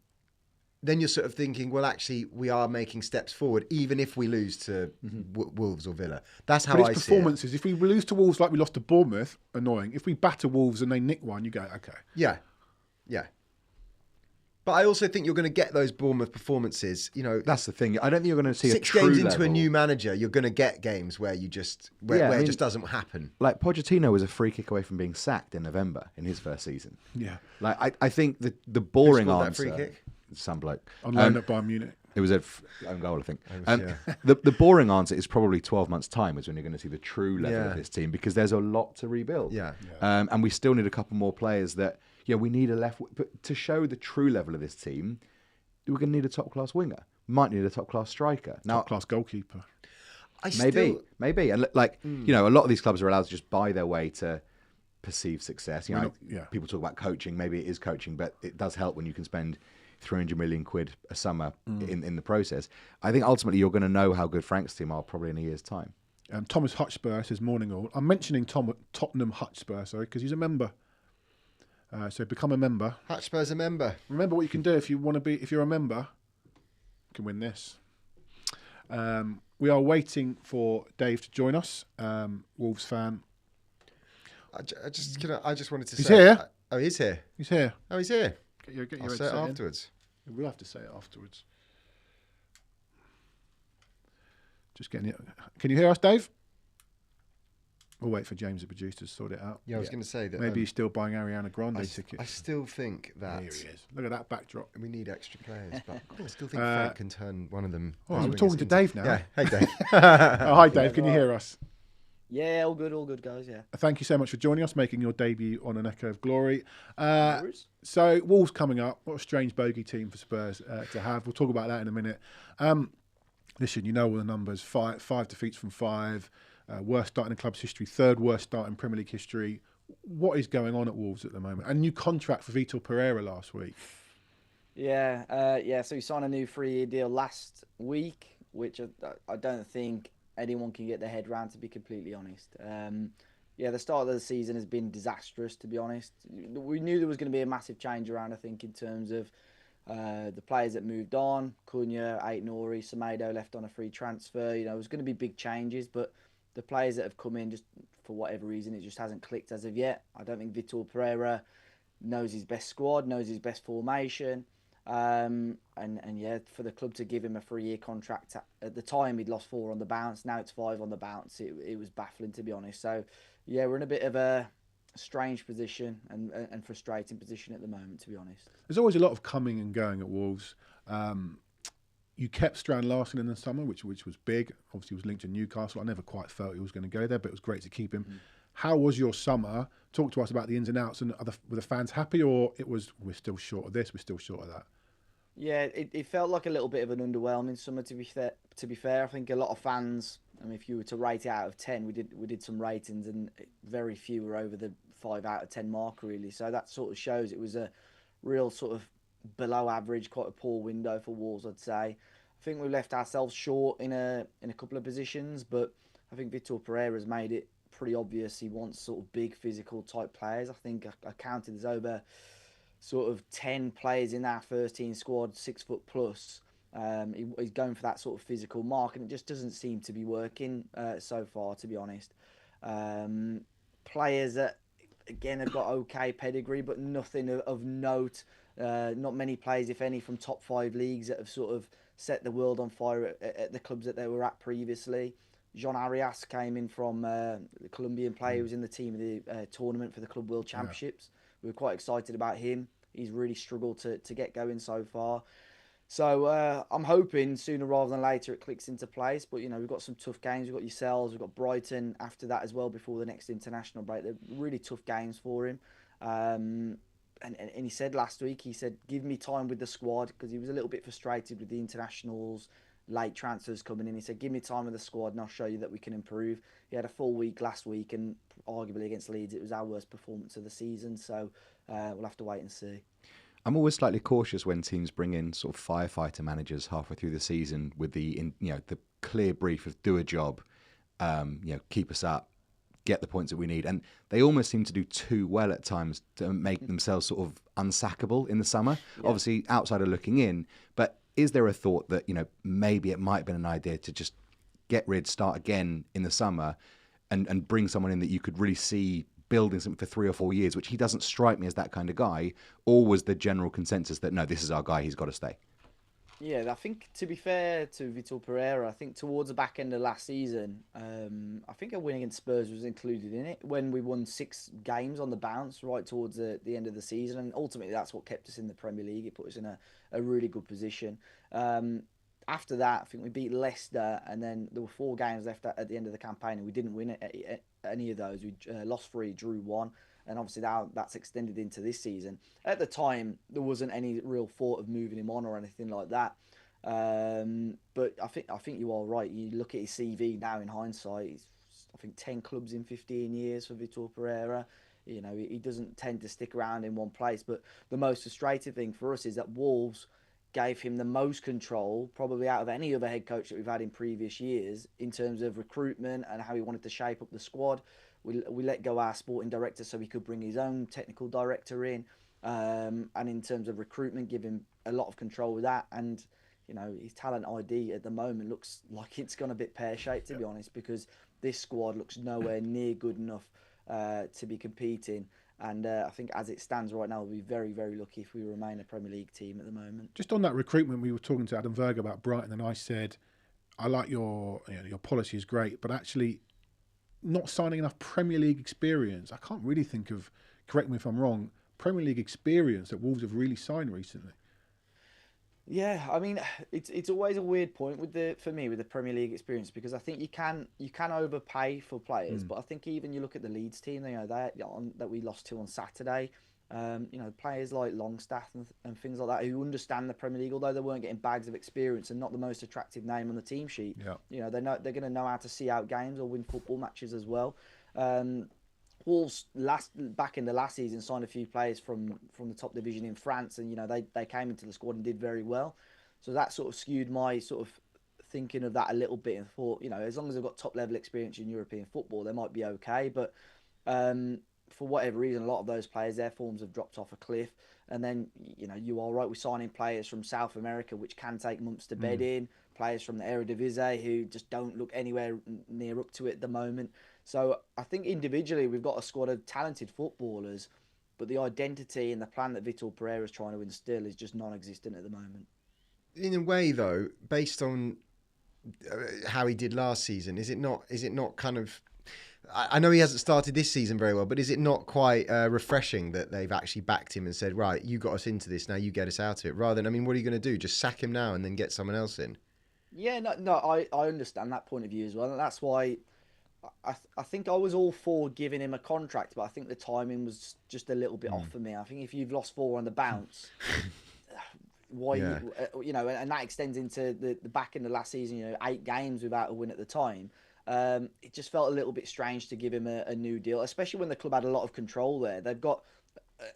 then you're sort of thinking, well, actually, we are making steps forward, even if we lose to Wolves or Villa. That's how I see it. Performances. If we lose to Wolves like we lost to Bournemouth, annoying. If we batter Wolves and they nick one, you go, okay. Yeah. But I also think you're going to get those Bournemouth performances. That's the thing. I don't think you're going to see 6 games into a new manager. You're going to get games where it just doesn't happen. Like Pochettino was a free kick away from being sacked in November in his first season. Yeah. Like I think the boring answer. That free kick? Some bloke. On loan at Bayern Munich. It was an own goal, I think. The boring answer is probably 12 months' time is when you're going to see the true level of this team, because there's a lot to rebuild. Yeah. And we still need a couple more players that. Yeah, we need a left. But to show the true level of this team, we're going to need a top-class winger. Might need a top-class striker. Now, top-class goalkeeper. Maybe. And a lot of these clubs are allowed to just buy their way to perceived success. People talk about coaching. Maybe it is coaching, but it does help when you can spend 300 million quid a summer in the process. I think ultimately you're going to know how good Frank's team are probably in a year's time. Thomas Hotspur says, morning all. I'm mentioning Tottenham Hotspur, because he's a member. So become a member. Hotspur's a member. Remember what you can do if you're a member. You can win this. we are waiting for Dave to join us, Wolves fan. I just wanted to He's say. here. He's here. He's here. Oh, he's here. Get your I'll say it headset in. afterwards. We'll have to say it afterwards. Just getting it. Can you hear us, Dave? We'll wait for James, the producer, to sort it out. Yeah, I was going to say that. Maybe he's still buying Ariana Grande tickets. I still think that. Here he is. Look at that backdrop. We need extra players, but I still think Frank can turn one of them. Oh, I'm talking to Dave now. Yeah, hey Dave. Oh, hi, Dave. Can you hear us? Yeah, all good, guys. Yeah. Thank you so much for joining us, making your debut on An Echo of Glory. So, Wolves coming up. What a strange bogey team for Spurs to have. We'll talk about that in a minute. Listen, you know all the numbers. Five defeats from 5. Worst start in the club's history. 3rd worst start in Premier League history. What is going on at Wolves at the moment? A new contract for Vitor Pereira last week. Yeah. So he signed a new 3-year deal last week, which I don't think anyone can get their head around, to be completely honest. The start of the season has been disastrous, to be honest. We knew there was going to be a massive change around, I think, in terms of the players that moved on. Cunha, Ait-Nouri, Semedo left on a free transfer. There was going to be big changes, but the players that have come in, just for whatever reason, it just hasn't clicked as of yet. I don't think Vitor Pereira knows his best squad, knows his best formation. And for the club to give him a 3-year contract, at the time he'd lost 4 on the bounce, now it's 5 on the bounce. It was baffling, to be honest. So yeah, we're in a bit of a strange position and frustrating position at the moment, to be honest. There's always a lot of coming and going at Wolves. You kept Strand Larsen in the summer, which was big. Obviously, he was linked to Newcastle. I never quite felt he was going to go there, but it was great to keep him. How was your summer? Talk to us about the ins and outs. And were the fans happy, or we're still short of this, we're still short of that? Yeah, it felt like a little bit of an underwhelming summer, to be fair. I think a lot of fans, if you were to rate it out of 10, we did some ratings, and very few were over the 5 out of 10 mark, really. So that sort of shows it was a real sort of below average, quite a poor window for Wolves, I'd say. I think we left ourselves short in a couple of positions, but I think Vitor Pereira's made it pretty obvious he wants sort of big physical type players. I think I counted there's over sort of 10 players in our first team squad, 6 foot plus. He's going for that sort of physical mark, and it just doesn't seem to be working so far, to be honest. Players that, again, have got okay pedigree, but nothing of note. Not many players, if any, from top 5 leagues that have sort of set the world on fire at the clubs that they were at previously. Jean Arias came in from the Colombian player who was in the team of the tournament for the Club World Championships. Yeah. We were quite excited about him. He's really struggled to get going so far. So I'm hoping sooner rather than later it clicks into place. But, we've got some tough games. We've got yourselves. We've got Brighton after that as well before the next international break. They're really tough games for him. And he said last week, give me time with the squad, because he was a little bit frustrated with the internationals, late transfers coming in. He said, give me time with the squad and I'll show you that we can improve. He had a full week last week, and arguably against Leeds, it was our worst performance of the season. So we'll have to wait and see. I'm always slightly cautious when teams bring in sort of firefighter managers halfway through the season with the clear brief of do a job, keep us up, get the points that we need. And they almost seem to do too well at times to make themselves sort of unsackable in the summer. Yeah. Obviously, outsider looking in, but is there a thought that, maybe it might have been an idea to just start again in the summer and bring someone in that you could really see building something for 3 or 4 years, which he doesn't strike me as that kind of guy? Or was the general consensus that, no, this is our guy, he's got to stay? Yeah, I think, to be fair to Vitor Pereira, I think towards the back end of last season, I think a win against Spurs was included in it when we won 6 games on the bounce right towards the end of the season. And ultimately, that's what kept us in the Premier League. It put us in a really good position. After that, I think we beat Leicester, and then there were 4 games left at the end of the campaign, and we didn't win any of those. We lost 3, drew 1. And obviously now that's extended into this season. At the time, there wasn't any real thought of moving him on or anything like that. But I think you are right. You look at his CV now in hindsight. He's, I think, 10 clubs in 15 years for Vitor Pereira. He doesn't tend to stick around in one place. But the most frustrating thing for us is that Wolves gave him the most control, probably out of any other head coach that we've had in previous years, in terms of recruitment and how he wanted to shape up the squad. We let go our sporting director so he could bring his own technical director in, and in terms of recruitment, give him a lot of control with that. And his talent ID at the moment looks like it's gone a bit pear-shaped, to be honest, because this squad looks nowhere near good enough to be competing. And I think as it stands right now, we'll be very, very lucky if we remain a Premier League team at the moment. Just on that recruitment, we were talking to Adam Verga about Brighton, and I said, I like your policy is great, but actually not signing enough Premier League experience. I can't really think of, correct me if I'm wrong, Premier League experience that Wolves have really signed recently. Yeah, I mean, it's always a weird point with the Premier League experience, because I think you can overpay for players, but I think even you look at the Leeds team, that we lost to on Saturday, players like Longstaff and things like that who understand the Premier League, although they weren't getting bags of experience and not the most attractive name on the team sheet. Yeah. They're going to know how to see out games or win football matches as well. Wolves back in the last season signed a few players from the top division in France, and they came into the squad and did very well. So that sort of skewed my sort of thinking of that a little bit, and thought, as long as they've got top level experience in European football, they might be okay. But for whatever reason, a lot of those players, their forms have dropped off a cliff. And then you are right, we're signing players from South America, which can take months to bed in. Players from the Eredivisie who just don't look anywhere near up to it at the moment. So I think individually we've got a squad of talented footballers, but the identity and the plan that Vitor Pereira is trying to instill is just non-existent at the moment. In a way, though, based on how he did last season, is it not kind of? I know he hasn't started this season very well, but is it not quite refreshing that they've actually backed him and said, right, you got us into this, now you get us out of it, rather than, what are you going to do? Just sack him now and then get someone else in? Yeah, no, I understand that point of view as well, and that's why I think I was all for giving him a contract, but I think the timing was just a little bit off for me. I think if you've lost 4 on the bounce, why and that extends into the back in the last season, 8 games without a win at the time. It just felt a little bit strange to give him a new deal, especially when the club had a lot of control there. They've got,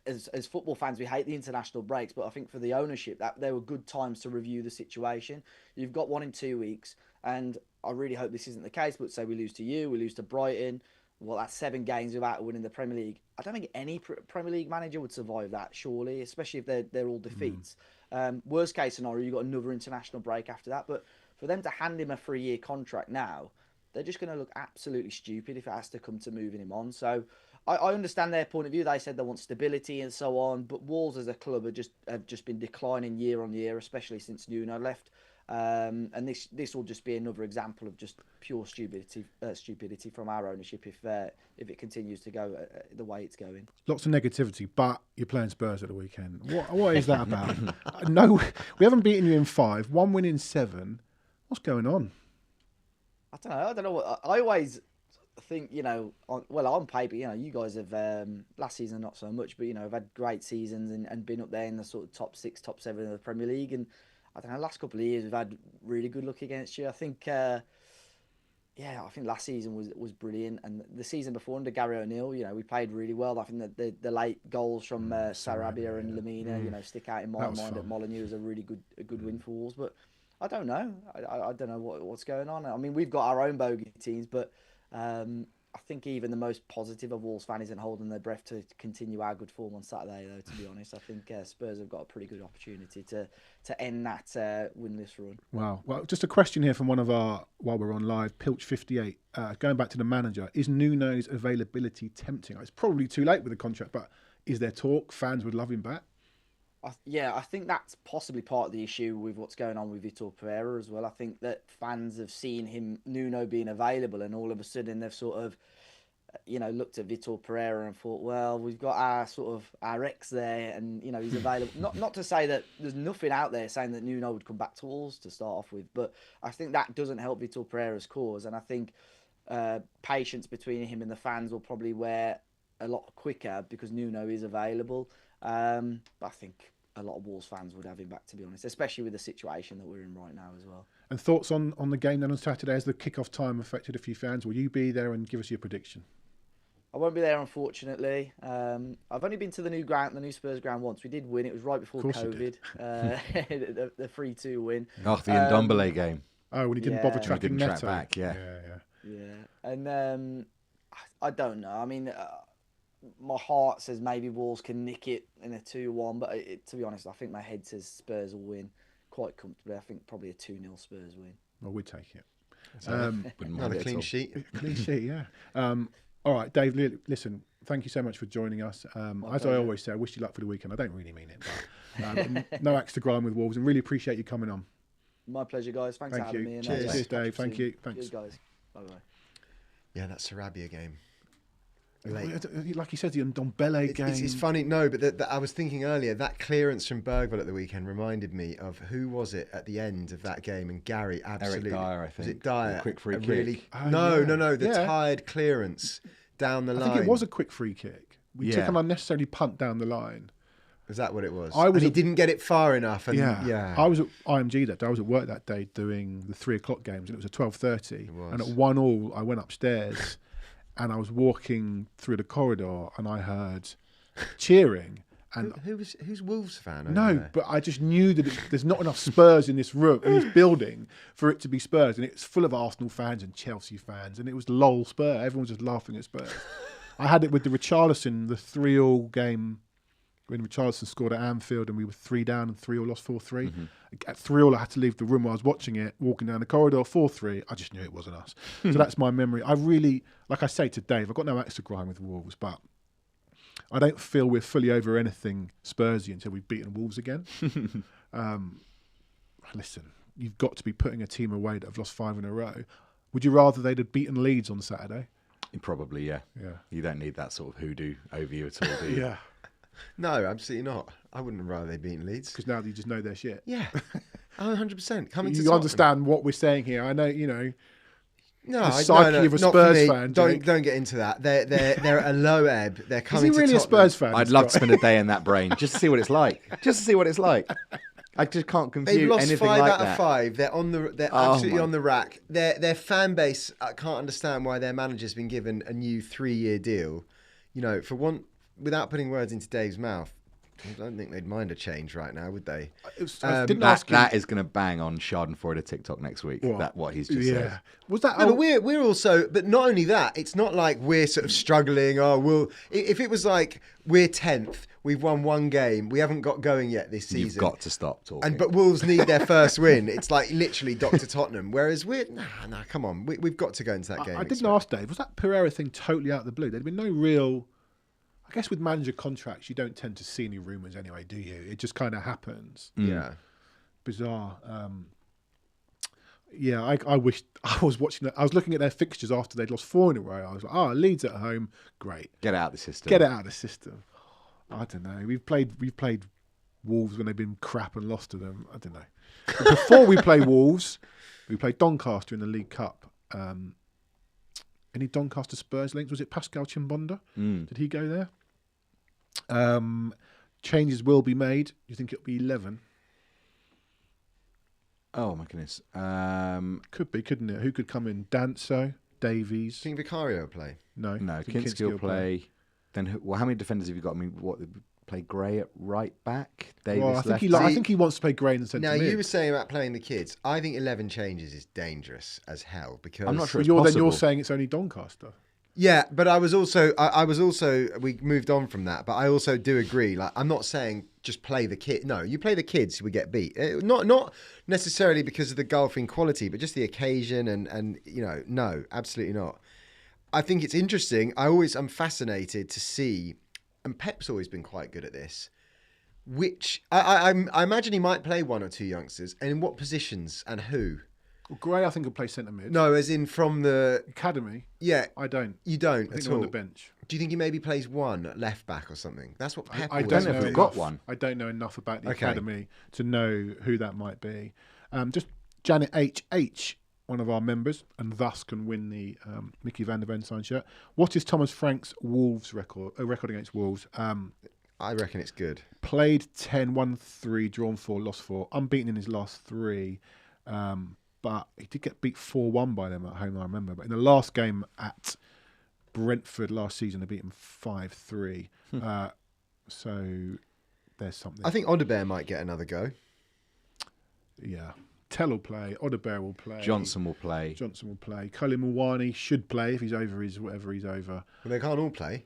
as football fans, we hate the international breaks, but I think for the ownership, that there were good times to review the situation. You've got one in 2 weeks, and I really hope this isn't the case, but say we lose to you, we lose to Brighton, well, that's 7 games without winning the Premier League. I don't think any Premier League manager would survive that, surely, especially if they're all defeats. Worst case scenario, you've got another international break after that, but for them to hand him a 3-year contract now, they're just going to look absolutely stupid if it has to come to moving him on. So I understand their point of view. They said they want stability and so on, but Wolves as a club have just been declining year on year, especially since Nuno left. And this will just be another example of just pure stupidity from our ownership if it continues to go the way it's going. Lots of negativity, but you're playing Spurs at the weekend. What is that about? No, we haven't beaten you in 5, 1 win in 7. What's going on? I don't know. I always think, on paper, you guys have, last season not so much, but, have had great seasons and been up there in the sort of top 6, top 7 of the Premier League. And I don't know, last couple of years we've had really good luck against you. I think, I think last season was brilliant. And the season before under Gary O'Neill, we played really well. I think that the late goals from Sarabia and Lamina, stick out in my mind at Molineux was a really good win for Wolves. But I don't know. I don't know what's going on. I mean, we've got our own bogey teams, but I think even the most positive of Wolves fan isn't holding their breath to continue our good form on Saturday, though, to be honest. I think Spurs have got a pretty good opportunity to end that winless run. Wow. Well, just a question here from one of our, while we're on live, Pilch58. Going back to the manager, is Nuno's availability tempting? It's probably too late with the contract, but is there talk? Fans would love him back? I think that's possibly part of the issue with what's going on with Vitor Pereira as well. I think that fans have seen Nuno being available, and all of a sudden they've sort of, looked at Vitor Pereira and thought, well, we've got our ex there, and he's available. Not to say that there's nothing out there saying that Nuno would come back to Wolves to start off with, but I think that doesn't help Vitor Pereira's cause, and I think patience between him and the fans will probably wear a lot quicker because Nuno is available. But I think a lot of Wolves fans would have him back, to be honest, especially with the situation that we're in right now as well. And thoughts on the game then on Saturday as the kick-off time affected a few fans? Will you be there and give us your prediction? I won't be there, unfortunately. I've only been to the new Spurs ground once. We did win. It was right before COVID. The 3-2 win. Oh, the Ndombele game. Oh, when he didn't bother tracking Neto. Track back, yeah. And I don't know. I mean, my heart says maybe Wolves can nick it in a 2-1, but to be honest, I think my head says Spurs will win. quite comfortably. I think probably a 2-0 Spurs win. Well, we'd take it. Wouldn't mind Not a it at clean all. sheet. Clean sheet, yeah. All right, Dave, listen, thank you so much for joining us. As pleasure. I always say, I wish you luck for the weekend. I don't really mean it, but no axe to grind with Wolves, and really appreciate you coming on. My pleasure, guys. Thanks for Thank having you. me. And Cheers. Cheers, Dave. catch up Thank soon. you. Thanks. Cheers, guys. Bye-bye. Yeah, that Sarabia game. Like he said, the Ndombele game. It's funny, no, but I was thinking earlier, that clearance from Bergvall at the weekend reminded me of who was it at the end of that game, and Gary absolutely... Dyer, I think. Was it Dyer? The quick free A kick. Really, Oh, no, yeah. no, the Yeah. tired clearance down the line. I think it was a quick free kick. We took Yeah. an unnecessary punt down the line. Is that what it was? I was and he at- didn't get it far enough. And yeah. I was at IMG that day. I was at work that day doing the 3:00 games, and it was at 12:30. was. And at 1-1, I went upstairs, and I was walking through the corridor, and I heard cheering. And Who's Wolves fan? over no, there? but I just knew that there's not enough Spurs in this room, in this building, for it to be Spurs. And it's full of Arsenal fans and Chelsea fans, and it was lol Spurs. Everyone was just laughing at Spurs. I had it with the Richarlison, the 3-3 game when Richarlison scored at Anfield, and we were 3 down and 3-3 lost 4-3. At 3-3, I had to leave the room while I was watching it, walking down the corridor. 4-3, I just knew it wasn't us. So that's my memory. I really, like I say to Dave, I've got no extra grind with Wolves, but I don't feel we're fully over anything Spursy until we've beaten Wolves again. Listen, you've got to be putting a team away that have lost 5 in a row. Would you rather they'd have beaten Leeds on Saturday? Probably, yeah. Yeah. You don't need that sort of hoodoo over you at all, do you? Yeah, No, absolutely not. I wouldn't have rather they beaten Leeds. because now you just know their shit. Yeah, 100%. Coming to You Tottenham. understand what we're saying here. I know, No, the I- psyche of a not for Spurs me. fan, Don't Jake. don't get into that. They're at a low ebb. They're is coming he really to a Tottenham. Spurs fan? I'd love to Scott? spend a day in that brain just to see what it's like. Just to see what it's like. I just can't compute They've lost anything 5 like out that. of 5. They're Oh absolutely my- on the rack. Their fan base, I can't understand why their manager's been given a new 3-year deal. For one, without putting words into Dave's mouth, I don't think they'd mind a change right now, would they? I didn't ask him. That is going to bang on Schadenfreude TikTok next week. What? What he's just Yeah. said. Was that? No, but we're also, but not only that, it's not like we're sort of struggling. If it was like we're 10th, we've won 1 game, we haven't got going yet this season. You've got to stop talking. But Wolves need their first win. It's like literally Dr. Tottenham. Whereas come on, we've got to go into that game. I didn't ask Dave. Was that Pereira thing totally out of the blue? There'd been no real. I guess with manager contracts, you don't tend to see any rumours anyway, do you? It just kind of happens. Yeah. Bizarre. Yeah, I wish I was watching that. I was looking at their fixtures after they'd lost 4 in a row. I was like, Leeds at home, great. Get it out of the system. Get it out of the system. I don't know. We've played Wolves when they've been crap and lost to them. I don't know. But before we play Wolves, we played Doncaster in the League Cup. Any Doncaster Spurs links? Was it Pascal Chimbonda? Did he go there? Changes will be made. Do you think it'll be 11? Oh my goodness. Could be, couldn't it? Who could come in? Danso, Davies. Do you think Vicario will play? No, No, I think Kinski will play. Then how many defenders have you got? I mean, play Gray at right back? Davis Well, I think left. I think he wants to play Gray in the centre Now, mid. you were saying about playing the kids. I think 11 changes is dangerous as hell because I'm not sure But it's you're possible. saying it's only Doncaster. Yeah, but I was also we moved on from that, but I also do agree. Like, I'm not saying just play the kid. No, you play the kids, we get beat. Not necessarily because of the golfing quality, but just the occasion and no, absolutely not. I think it's interesting. I'm fascinated to see, and Pep's always been quite good at this. Which I imagine he might play 1 or 2 youngsters, and in what positions and who. Well, Gray, I think, will play centre mid. No, as in from the Academy. yeah. I don't. You don't I think at they're on all. the bench. Do you think he maybe plays 1 at left back or something? That's what Pep I always don't know know if do. we've got enough. one. I don't know enough about the Okay. academy to know who that might be. Just Janet H, one of our members, and thus can win the Mickey van der Ven signed shirt. What is Thomas Frank's Wolves record against Wolves? I reckon it's good. Played 10, won 3, drawn 4, lost 4, unbeaten in his last 3. But he did get beat 4-1 by them at home, I remember. But in the last game at Brentford last season, they beat him 5-3. So there's something. I think Odebear might get another go. Yeah. Tell will play. Odebear will play. Johnson will play. Johnson will play. Colin Mulwani should play if he's over his whatever he's over. Well, they can't all play.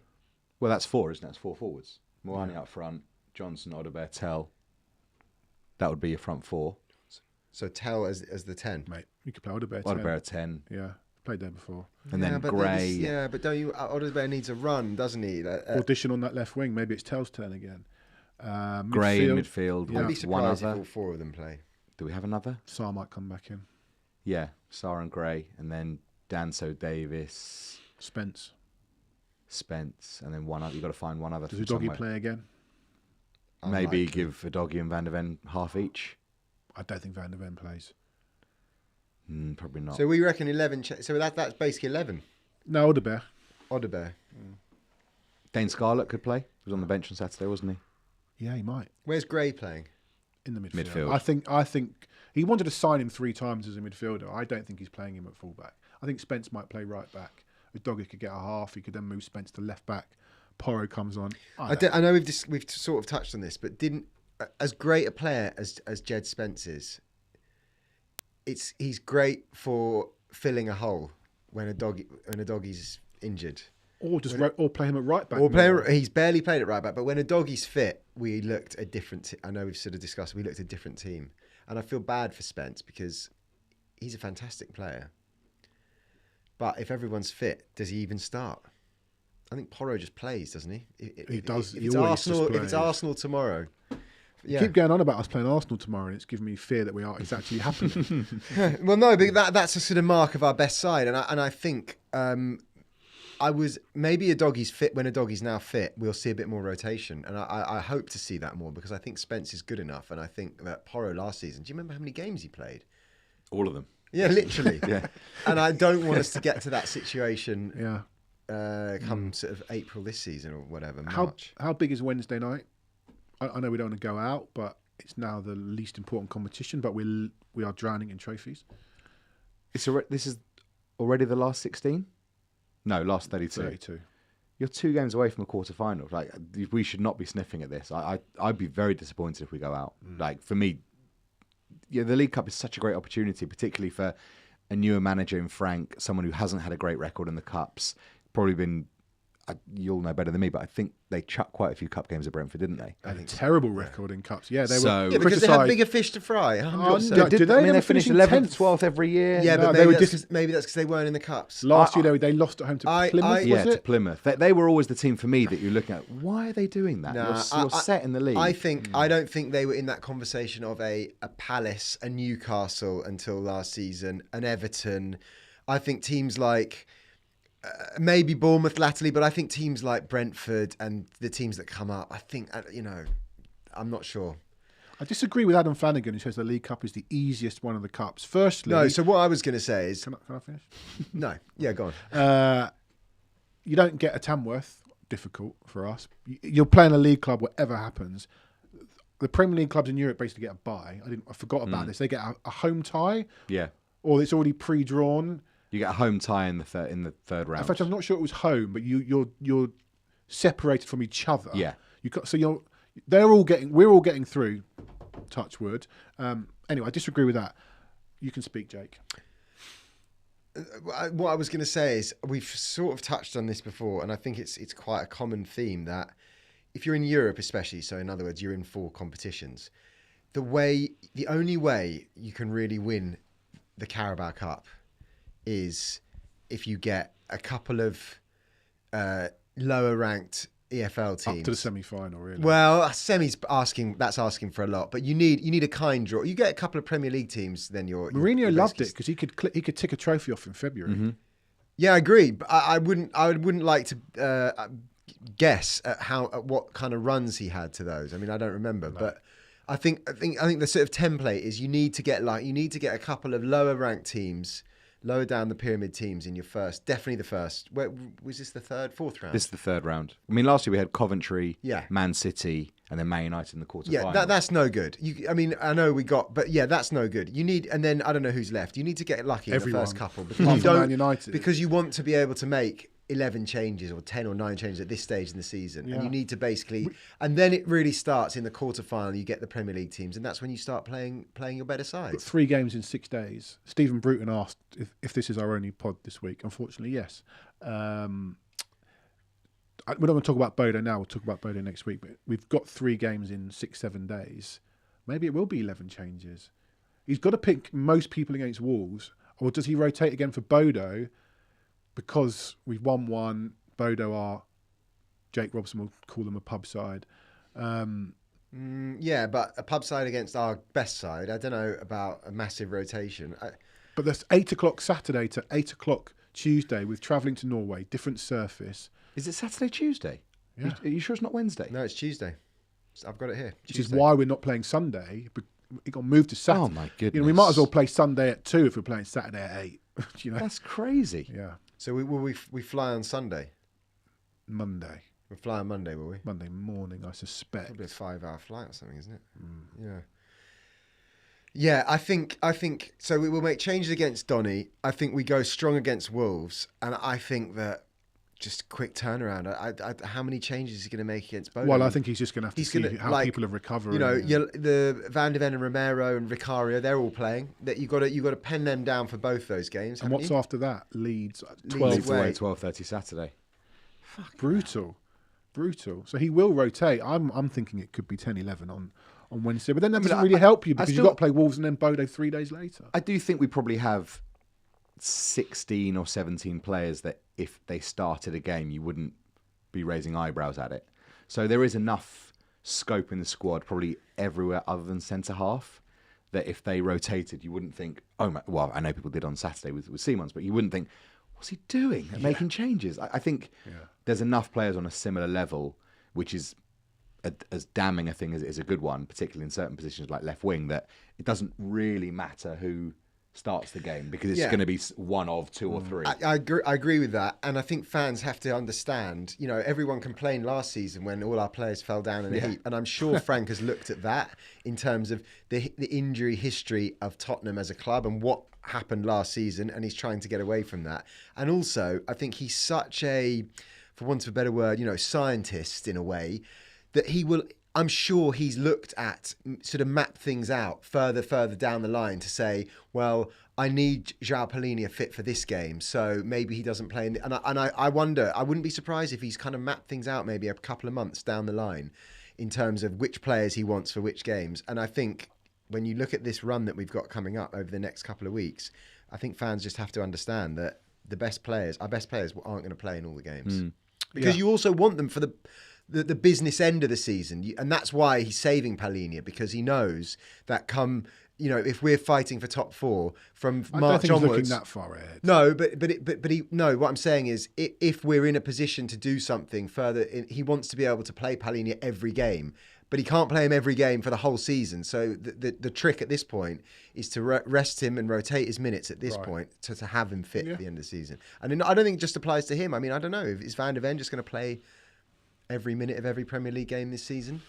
Well, that's 4, isn't it? That's 4 forwards. Moani up front, Johnson, Odebear, Tell. That would be your front 4. So Tell as the 10. Mate, you could play Odebear 10. Odebear at 10. Yeah, played there before. And then but Gray. Yeah, but don't you? Odebear needs a run, doesn't he? Audition on that left wing. Maybe it's Tell's turn again. Gray in midfield. Yeah. I'd be One surprised if other. all 4 of them play. Do we have another? Sarr might come back in. Yeah, Sarr and Gray. And then Danso Davis, Spence. Spence. And then one other. You've got to find one other. Does from Udogie somewhere. play again? Maybe Unlikely. give Udogie and Van der Ven half each. I don't think Van der Ven plays. Probably not. So we reckon 11. So that's basically 11. No, Odebear. Odebear. Dane Scarlett could play. He was on the bench on Saturday, wasn't he? Yeah, he might. Where's Gray playing? In the midfield. Midfield. I think he wanted to sign him 3 times as a midfielder. I don't think he's playing him at fullback. I think Spence might play right back. Udogie could get a half. He could then move Spence to left back. Porro comes on. I know we've sort of touched on this, but as great a player as Jed Spence is, he's great for filling a hole when Udogie's injured. Or just or play him at right back. He's barely played at right back, but when Udogie's fit, we looked a different. I know we've sort of discussed. We looked a different team, and I feel bad for Spence because he's a fantastic player. But if everyone's fit, does he even start? I think Porro just plays, doesn't he? He does. If He it's always Arsenal, just if it's plays. Arsenal tomorrow, You keep going on about us playing Arsenal tomorrow, and it's giving me fear that it's actually happening. Well, no, but that's a sort of mark of our best side, and I think maybe Udogie's fit. When Udogie's now fit, we'll see a bit more rotation, and I hope to see that more because I think Spence is good enough, and I think that Porro last season. Do you remember how many games he played? All of them. Yeah, literally. Yeah. And I don't want us to get to that situation. Yeah. Come sort of April this season or whatever. March. How big is Wednesday night? I know we don't want to go out, but it's now the least important competition. But we are drowning in trophies. This is already the last 16? No, last 32. 32. You're 2 games away from a quarter final. Like, we should not be sniffing at this. I'd be very disappointed if we go out. Like, for me, the League Cup is such a great opportunity, particularly for a newer manager in Frank, someone who hasn't had a great record in the Cups. Probably been, you'll know better than me, but I think they chucked quite a few cup games at Brentford, didn't they? A terrible record in cups. Yeah, they So- were. Yeah, because they have criticised- bigger fish to fry. 100%. no, did they? I mean, They they were finished finishing 11th, 10th. 12th every year. Yeah, No, but they were maybe that's because they weren't in the cups. Last year they lost at home to Plymouth. Yeah, Was to it? Plymouth. They were always the team for me that you're looking at. Why are they doing that? Nah, You're set in the league. I don't think they were in that conversation of a Palace, a Newcastle until last season, an Everton. I think teams like maybe Bournemouth latterly, but I think teams like Brentford and the teams that come up. I think I'm not sure. I disagree with Adam Flanagan, who says the League Cup is the easiest one of the cups. Firstly, No, so what I was going to say is can I finish? no. Yeah, go on. You don't get a Tamworth. Difficult for us. You're playing a league club, whatever happens. The Premier League clubs in Europe basically get a bye. I forgot about this. They get a home tie, Yeah. or it's already pre-drawn. You get a home tie in the third round. In fact, I'm not sure it was home, but you're separated from each other. Yeah. We're all getting through. Touch wood. Anyway, I disagree with that. You can speak, Jake. What I was going to say is we've sort of touched on this before, and I think it's quite a common theme that if you're in Europe, especially, so in other words, you're in 4 competitions. The only way you can really win the Carabao Cup is if you get a couple of lower ranked EFL teams Up to the semi-final, really. Well, semi's asking for a lot, but you need a kind draw. You get a couple of Premier League teams, then you're. Mourinho loved basically- it because he could tick a trophy off in February. Yeah, I agree, but I wouldn't like to guess at what kind of runs he had to those. I mean, I don't remember, but I think the sort of template is you need to get a couple of lower ranked teams, lower down the pyramid teams in your first, definitely the first. Where was this? The fourth round? This is the third round. I mean, last year we had Coventry, Yeah. Man City, and then Man United in the quarterfinals. Yeah, that's no good. I know we got, but yeah, that's no good. You need, and then I don't know who's left. You need to get lucky in Everyone. the first couple because Apart you from don't, Man United. because you want to be able to make 11 changes or 10 or 9 changes at this stage in the season, Yeah. and you need to basically, and then it really starts in the quarterfinal. You get the Premier League teams, and that's when you start playing your better Got sides. 3 games in 6 days. Stephen Bruton asked if this is our only pod this week. Unfortunately, yes. We're not going to talk about Bodo now. We'll talk about Bodo next week. But we've got 3 games in 6-7 days. Maybe it will be 11 changes. he's got to pick most people against Wolves, or does he rotate again for Bodo because we've won one? Bodo are Jake Robson will call them a pub side. Yeah, but a pub side against our best side. I don't know about a massive rotation. But that's 8 o'clock Saturday to 8 o'clock Tuesday with travelling to Norway, different surface. Is it Saturday, Tuesday? Yeah. Are you sure it's not Wednesday? No, it's Tuesday. I've got it here. Which is why we're not playing Sunday. But it got moved to Saturday. Oh my goodness! You know, we might as well play Sunday at 2 if we're playing Saturday at 8. You know, That's crazy. yeah. So we fly on Sunday. Monday We fly on Monday, will we? Monday morning, I suspect. Probably a 5-hour flight or something, isn't it? Yeah. Yeah, I think so. We will make changes against Donny. I think we go strong against Wolves, and I think that just a quick turnaround. How many changes is he going to make against Bodo? Well, I think he's just going to have to see how people are recovering. You know, the Van de Ven and Romero and Vicario, they're all playing. That you got to pen them down for both those games. And what's you? after that? Leeds Leeds 12. away 12:30 Saturday. Brutal. So he will rotate. I'm thinking it could be 10-11 on Wednesday, but then that doesn't really help you because you've got to play Wolves and then Bodo 3 days later. I do think we probably have 16 or 17 players that if they started a game, you wouldn't be raising eyebrows at it. So there is enough scope in the squad, probably everywhere other than centre half, that if they rotated, you wouldn't think, oh my, well, I know people did on Saturday with Simons, but you wouldn't think, what's he doing? Making changes. I think there's enough players on a similar level, which is as damning a thing as it is a good one, particularly in certain positions like left wing, that it doesn't really matter who starts the game because it's going to be one of 2 or 3. I agree with that, and I think fans have to understand. You know, everyone complained last season when all our players fell down in a heap, and I'm sure Frank has looked at that in terms of the injury history of Tottenham as a club and what happened last season, and he's trying to get away from that. And also, I think he's such a, for want of a better word, scientist in a way, that he will. I'm sure he's looked at, sort of mapped things out further down the line to say, well, I need João Palhinha fit for this game, so maybe he doesn't play. And I wonder, I wouldn't be surprised if he's kind of mapped things out maybe a couple of months down the line in terms of which players he wants for which games. And I think when you look at this run that we've got coming up over the next couple of weeks, I think fans just have to understand that our best players aren't going to play in all the games. Because you also want them for the business end of the season, and that's why he's saving Palhinha, because he knows that if we're fighting for top 4 from I March don't think onwards, he's looking that far ahead. No, but what I'm saying is, if we're in a position to do something further, he wants to be able to play Palhinha every game, but he can't play him every game for the whole season. So the trick at this point is to rest him and rotate his minutes at this point to have him fit at the end of the season. And I don't think it just applies to him. I mean, I don't know, is Van de Ven just going to play every minute of every Premier League game this season?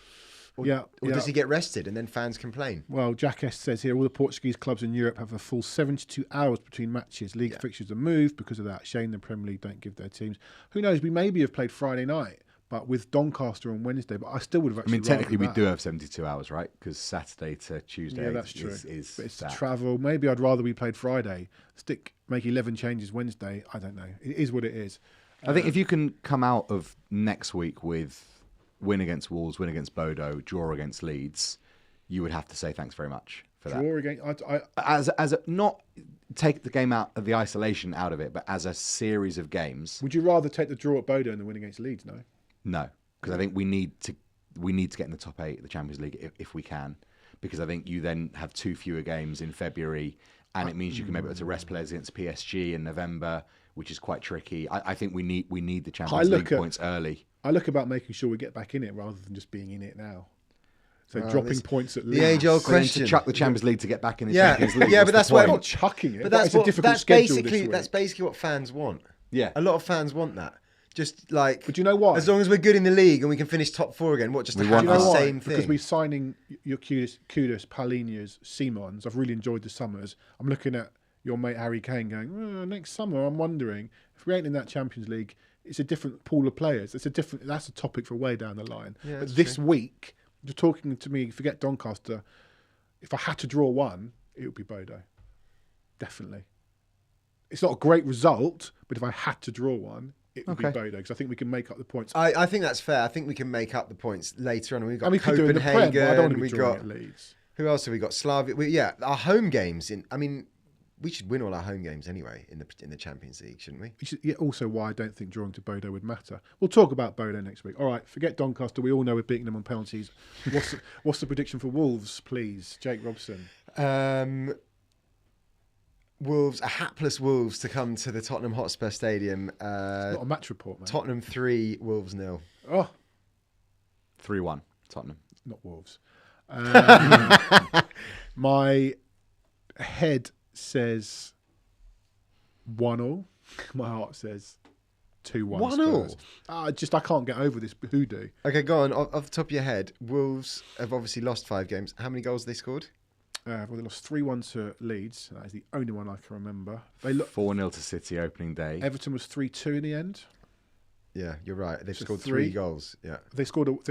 Or does he get rested and then fans complain? Well, Jack S says here, all the Portuguese clubs in Europe have a full 72 hours between matches. League fixtures are moved because of that. Shame the Premier League don't give their teams. Who knows, we maybe have played Friday night, but with Doncaster on Wednesday, but I still would have actually technically we do have 72 hours, right? Because Saturday to Tuesday that's true. is but it's that. Travel. Maybe I'd rather we played Friday. Make 11 changes Wednesday. I don't know. It is what it is. I think if you can come out of next week with win against Wolves, win against Bodo, draw against Leeds, you would have to say thanks very much for that. Draw against, as a, not take the game out of the isolation out of it, but as a series of games. Would you rather take the draw at Bodo and the win against Leeds? No, because I think we need to get in the top 8 of the Champions League if we can, because I think you then have 2 fewer games in February, and it means you can maybe be able to rest players against PSG in November, which is quite tricky. I think we need the Champions League points early. I look about making sure we get back in it rather than just being in it now. So dropping points at Leeds. The age-old question. To chuck the Champions League to get back in the Champions League. Yeah, but that's why I'm not chucking it. But It's a difficult schedule this week. That's basically what fans want. Yeah, a lot of fans want that. Just like, but do you know why? As long as we're good in the league and we can finish top 4 again, just to have the same thing. Because we're signing your Kudus, Palhinha's, Simons. I've really enjoyed the summers. I'm looking at your mate Harry Kane going, next summer I'm wondering if we ain't in that Champions League, it's a different pool of players. That's a topic for way down the line. Yeah, but this week, you're talking to me, forget Doncaster, if I had to draw one, it would be Bodo. Definitely. It's not a great result, but if I had to draw one, it would be Bodo, because I think we can make up the points. I think that's fair. I think we can make up the points later on. We've got Copenhagen. Copenhagen. I don't want to be drawing at Leeds. Who else have we got? Slavia. Our home games. We should win all our home games anyway in the Champions League, shouldn't we? Also, why I don't think drawing to Bodo would matter. We'll talk about Bodo next week. All right, forget Doncaster. We all know we're beating them on penalties. What's the prediction for Wolves, please, Jake Robson? Wolves, a hapless Wolves to come to the Tottenham Hotspur Stadium. It's not a match report, man. Tottenham 3, Wolves 0. Oh, 3-1, Tottenham. not Wolves. My head says 1-1. My heart says 2-1. 1-1? Spurs. I can't get over this hoodoo. Okay, go on. Off the top of your head, Wolves have obviously lost 5 games. How many goals have they scored? Well, they lost 3-1 to Leeds. That is the only one I can remember. 4-0 to City opening day. Everton was 3-2 in the end. Yeah, you're right. They've So scored 3 3 goals. Yeah, They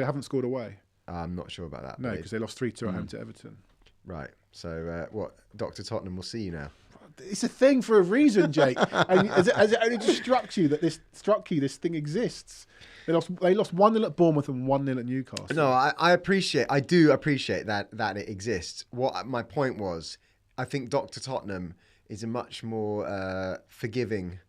haven't scored away. I'm not sure about that. No, but because they lost 3-2 at home to Everton. right. So what? Dr. Tottenham will see you now. It's a thing for a reason, Jake. And has it only just struck you that this thing exists? They lost 1-0 at Bournemouth and 1-0 at Newcastle. No, I do appreciate that it exists. What my point was, I think Dr. Tottenham is a much more forgiving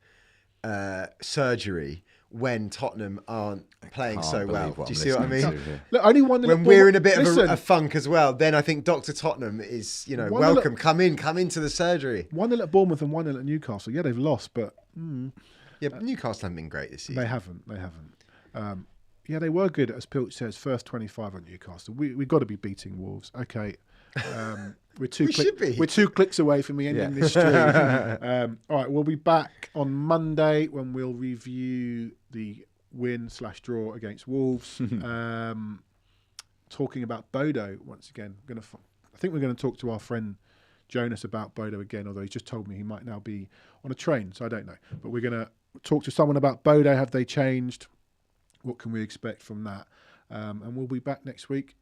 surgery when Tottenham aren't playing so well. Do you see what I mean? Look, only 1-0 When we're in a bit of a funk as well, then I think Dr. Tottenham is, welcome. Come into the surgery. 1-0 at Bournemouth and 1-0 at Newcastle. Yeah, they've lost, but Yeah, but Newcastle haven't been great this season. they haven't. Yeah, they were good, as Pilch says, first 25 on Newcastle. We've got to be beating Wolves. Okay. We're 2 should be. We're 2 clicks away from me ending this streak. All right, we'll be back on Monday when we'll review the win/draw against Wolves. Talking about Bodo once again. I think we're going to talk to our friend Jonas about Bodo again, although he's just told me he might now be on a train, so I don't know. But we're going to talk to someone about Bodo. Have they changed? What can we expect from that? And we'll be back next week.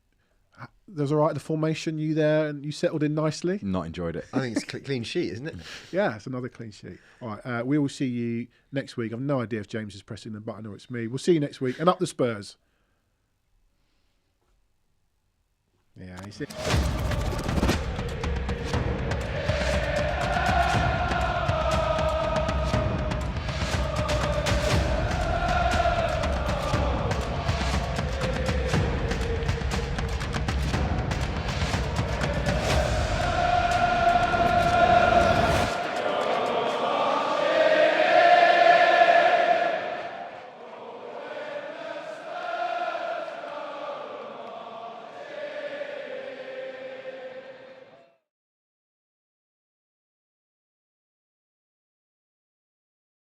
There's all right, the formation, you there, and you settled in nicely? Not enjoyed it. I think it's a clean sheet, isn't it? Yeah, it's another clean sheet. All right, we will see you next week. I've no idea if James is pressing the button or it's me. We'll see you next week. And up the Spurs. Yeah, he's it.